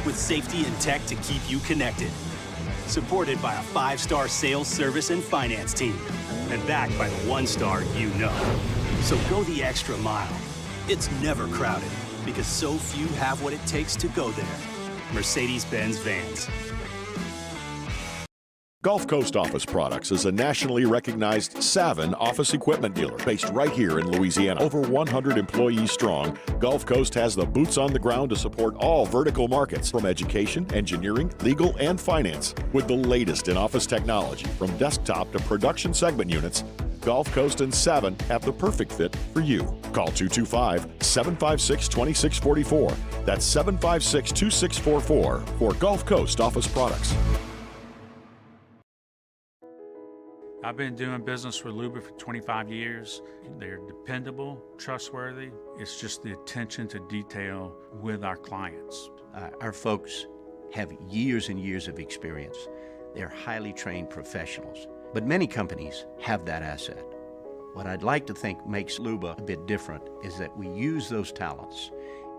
with safety and tech to keep you connected, supported by a 5-star sales, service, and finance team, and backed by the 1-star you know. So go the extra mile. It's never crowded because so few have what it takes to go there. Mercedes-Benz Vans. Gulf Coast Office Products is a nationally recognized Savin office equipment dealer based right here in Louisiana. Over 100 employees strong, Gulf Coast has the boots on the ground to support all vertical markets, from education, engineering, legal, and finance. With the latest in office technology, from desktop to production segment units, Gulf Coast and Savin have the perfect fit for you. Call 225-756-2644. That's 756-2644 for Gulf Coast Office Products. I've been doing business with Luba for 25 years. They're dependable, trustworthy. It's just the attention to detail with our clients. Our folks have years and years of experience. They're highly trained professionals. But many companies have that asset. What I'd like to think makes Luba a bit different is that we use those talents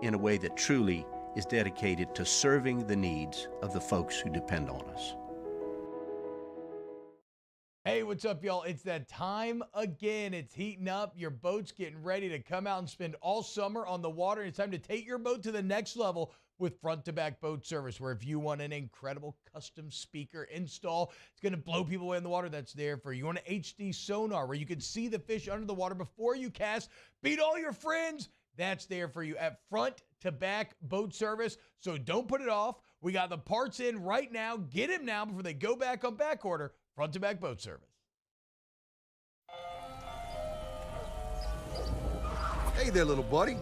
in a way that truly is dedicated to serving the needs of the folks who depend on us. Hey, what's up, y'all? It's that time again. It's heating up. Your boat's getting ready to come out and spend all summer on the water. It's time to take your boat to the next level with front-to-back boat service, where if you want an incredible custom speaker install, it's going to blow people away in the water, that's there for you. You want an HD sonar where you can see the fish under the water before you cast, beat all your friends, that's there for you at front-to-back boat service. So don't put it off. We got the parts in right now. Get them now before they go back on back order. Front-to-back boat service. Hey there, little buddy.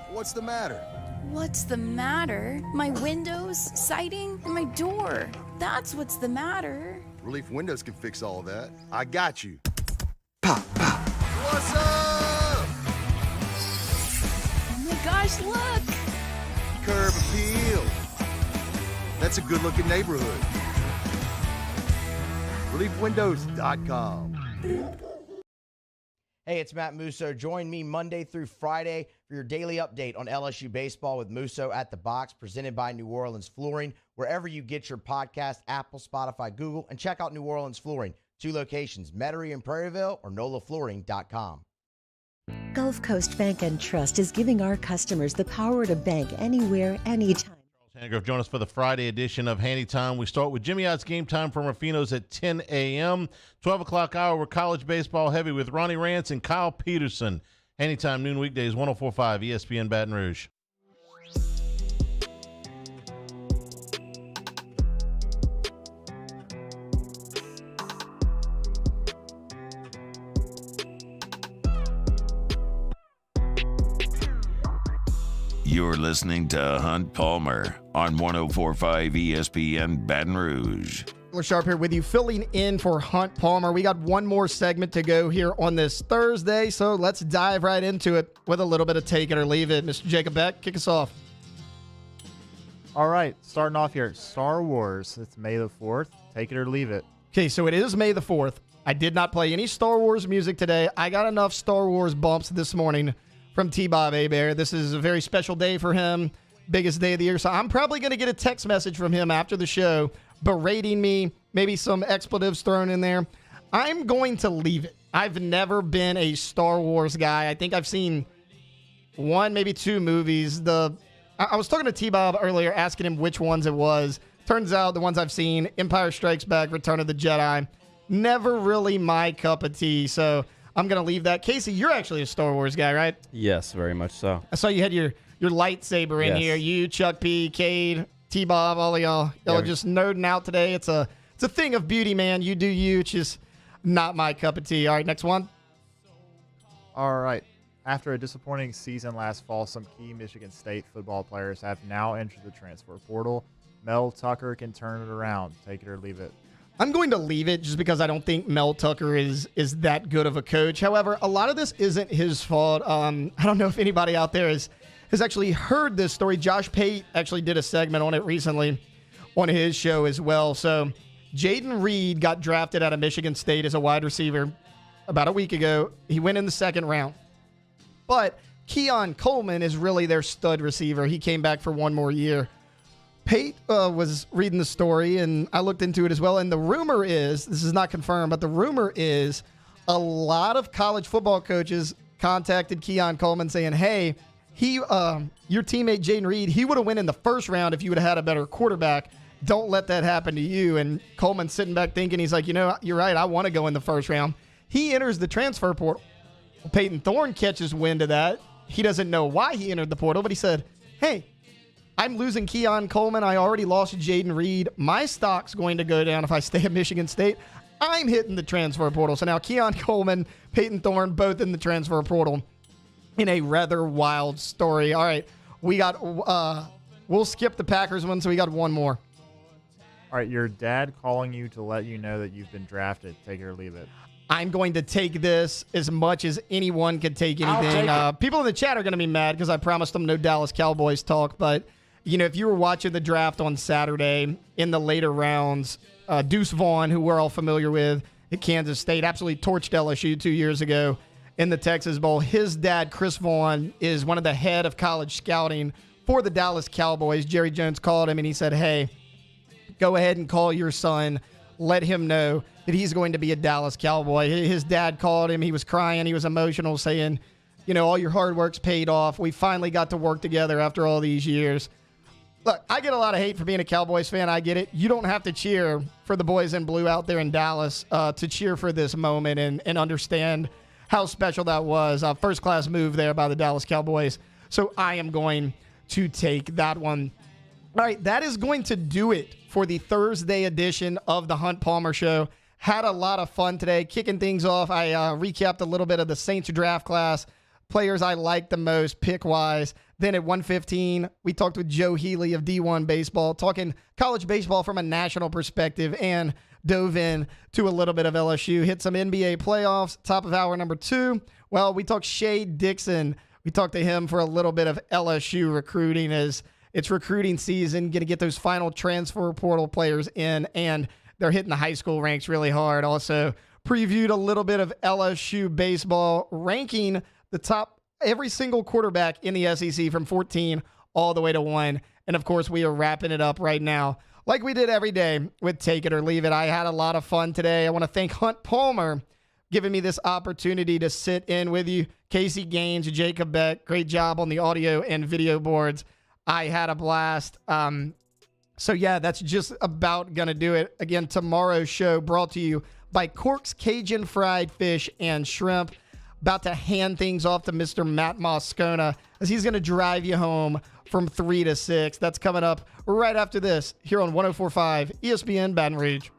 What's the matter? What's the matter? My windows, siding, and my door. That's what's the matter. Relief Windows can fix all that. I got you. Pop, pop. What's up? Oh my gosh, look! Curb appeal. That's a good-looking neighborhood. ReliefWindows.com. Hey, it's Matt Musso. Join me Monday through Friday for your daily update on LSU baseball with Musso at the Box, presented by New Orleans Flooring, wherever you get your podcast, Apple, Spotify, Google, and check out New Orleans Flooring. 2 locations, Metairie and Prairieville, or NOLAFlooring.com. Gulf Coast Bank and Trust is giving our customers the power to bank anywhere, anytime. Handgrove, join us for the Friday edition of Handy Time. We start with Jimmy Ott's Game Time from Rufino's at 10 a.m. 12 o'clock hour, we're college baseball heavy with Ronnie Rance and Kyle Peterson. Handy Time, noon weekdays, 104.5 ESPN Baton Rouge. You're listening to Hunt Palmer on 104.5 ESPN Baton Rouge. Taylor Sharp here with you, filling in for Hunt Palmer. We got one more segment to go here on this Thursday, so let's dive right into it with a little bit of take it or leave it. Mr. Jacob Beck, kick us off. All right, starting off here, Star Wars. It's May the 4th. Take it or leave it. Okay, so it is May the 4th. I did not play any Star Wars music today. I got enough Star Wars bumps this morning from T-Bob Hebert. This is a very special day for him, biggest day of the year. So I'm probably going to get a text message from him after the show berating me, maybe some expletives thrown in there. I'm going to leave it. I've never been a Star Wars guy. I think I've seen 1, maybe 2 movies. I was talking to T-Bob earlier, asking him which ones it was. Turns out the ones I've seen, Empire Strikes Back, Return of the Jedi, never really my cup of tea. So I'm going to leave that. Casey, you're actually a Star Wars guy, right? Yes, very much so. I saw you had your lightsaber in here. You, Chuck P, Cade, T-Bob, all of y'all. Y'all are just nerding out today. It's a thing of beauty, man. You do you. It's just not my cup of tea. All right, next one. All right. After a disappointing season last fall, some key Michigan State football players have now entered the transfer portal. Mel Tucker can turn it around. Take it or leave it. I'm going to leave it just because I don't think Mel Tucker is that good of a coach. However, a lot of this isn't his fault. I don't know if anybody out there has actually heard this story. Josh Pate actually did a segment on it recently on his show as well. So Jaden Reed got drafted out of Michigan State as a wide receiver about a week ago. He went in the 2nd round. But Keon Coleman is really their stud receiver. He came back for 1 more year. Pate was reading the story, and I looked into it as well. And the rumor is, this is not confirmed, but the rumor is a lot of college football coaches contacted Keon Coleman saying, hey, your teammate Jaden Reed, he would have went in the first round if you would have had a better quarterback. Don't let that happen to you. And Coleman's sitting back thinking, he's like, you're right. I want to go in the first round. He enters the transfer portal. Peyton Thorne catches wind of that. He doesn't know why he entered the portal, but he said, hey, I'm losing Keon Coleman. I already lost Jaden Reed. My stock's going to go down if I stay at Michigan State. I'm hitting the transfer portal. So now Keon Coleman, Peyton Thorne, both in the transfer portal in a rather wild story. All right, we got, we'll skip the Packers one, so we got one more. All right, your dad calling you to let you know that you've been drafted. Take it or leave it. I'm going to take this as much as anyone could take anything. People in the chat are going to be mad because I promised them no Dallas Cowboys talk. But, if you were watching the draft on Saturday in the later rounds, Deuce Vaughn, who we're all familiar with at Kansas State, absolutely torched LSU 2 years ago in the Texas Bowl. His dad, Chris Vaughn, is one of the head of college scouting for the Dallas Cowboys. Jerry Jones called him and he said, hey, go ahead and call your son. Let him know that he's going to be a Dallas Cowboy. His dad called him. He was crying. He was emotional, saying, all your hard work's paid off. We finally got to work together after all these years. Look, I get a lot of hate for being a Cowboys fan. I get it. You don't have to cheer for the boys in blue out there in Dallas to cheer for this moment and understand how special that was. First-class move there by the Dallas Cowboys. So I am going to take that one. All right, that is going to do it for the Thursday edition of the Hunt Palmer Show. Had a lot of fun today. Kicking things off, I recapped a little bit of the Saints draft class, players I like the most pick-wise. Then at 1:15, we talked with Joe Healy of D1 Baseball, talking college baseball from a national perspective, and dove in to a little bit of LSU. Hit some NBA playoffs, top of hour number 2. Well, we talked Shea Dixon. We talked to him for a little bit of LSU recruiting as it's recruiting season, going to get those final transfer portal players in, and they're hitting the high school ranks really hard. Also previewed a little bit of LSU baseball, ranking the top every single quarterback in the SEC from 14 all the way to 1. And, of course, we are wrapping it up right now like we did every day with Take It or Leave It. I had a lot of fun today. I want to thank Hunt Palmer giving me this opportunity to sit in with you. Casey Gaines, Jacob Beck, great job on the audio and video boards. I had a blast. So, yeah, that's just about going to do it. Again, tomorrow's show brought to you by Cork's Cajun Fried Fish and Shrimp. About to hand things off to Mr. Matt Moscona as he's going to drive you home from 3 to 6. That's coming up right after this here on 104.5 ESPN Baton Rouge.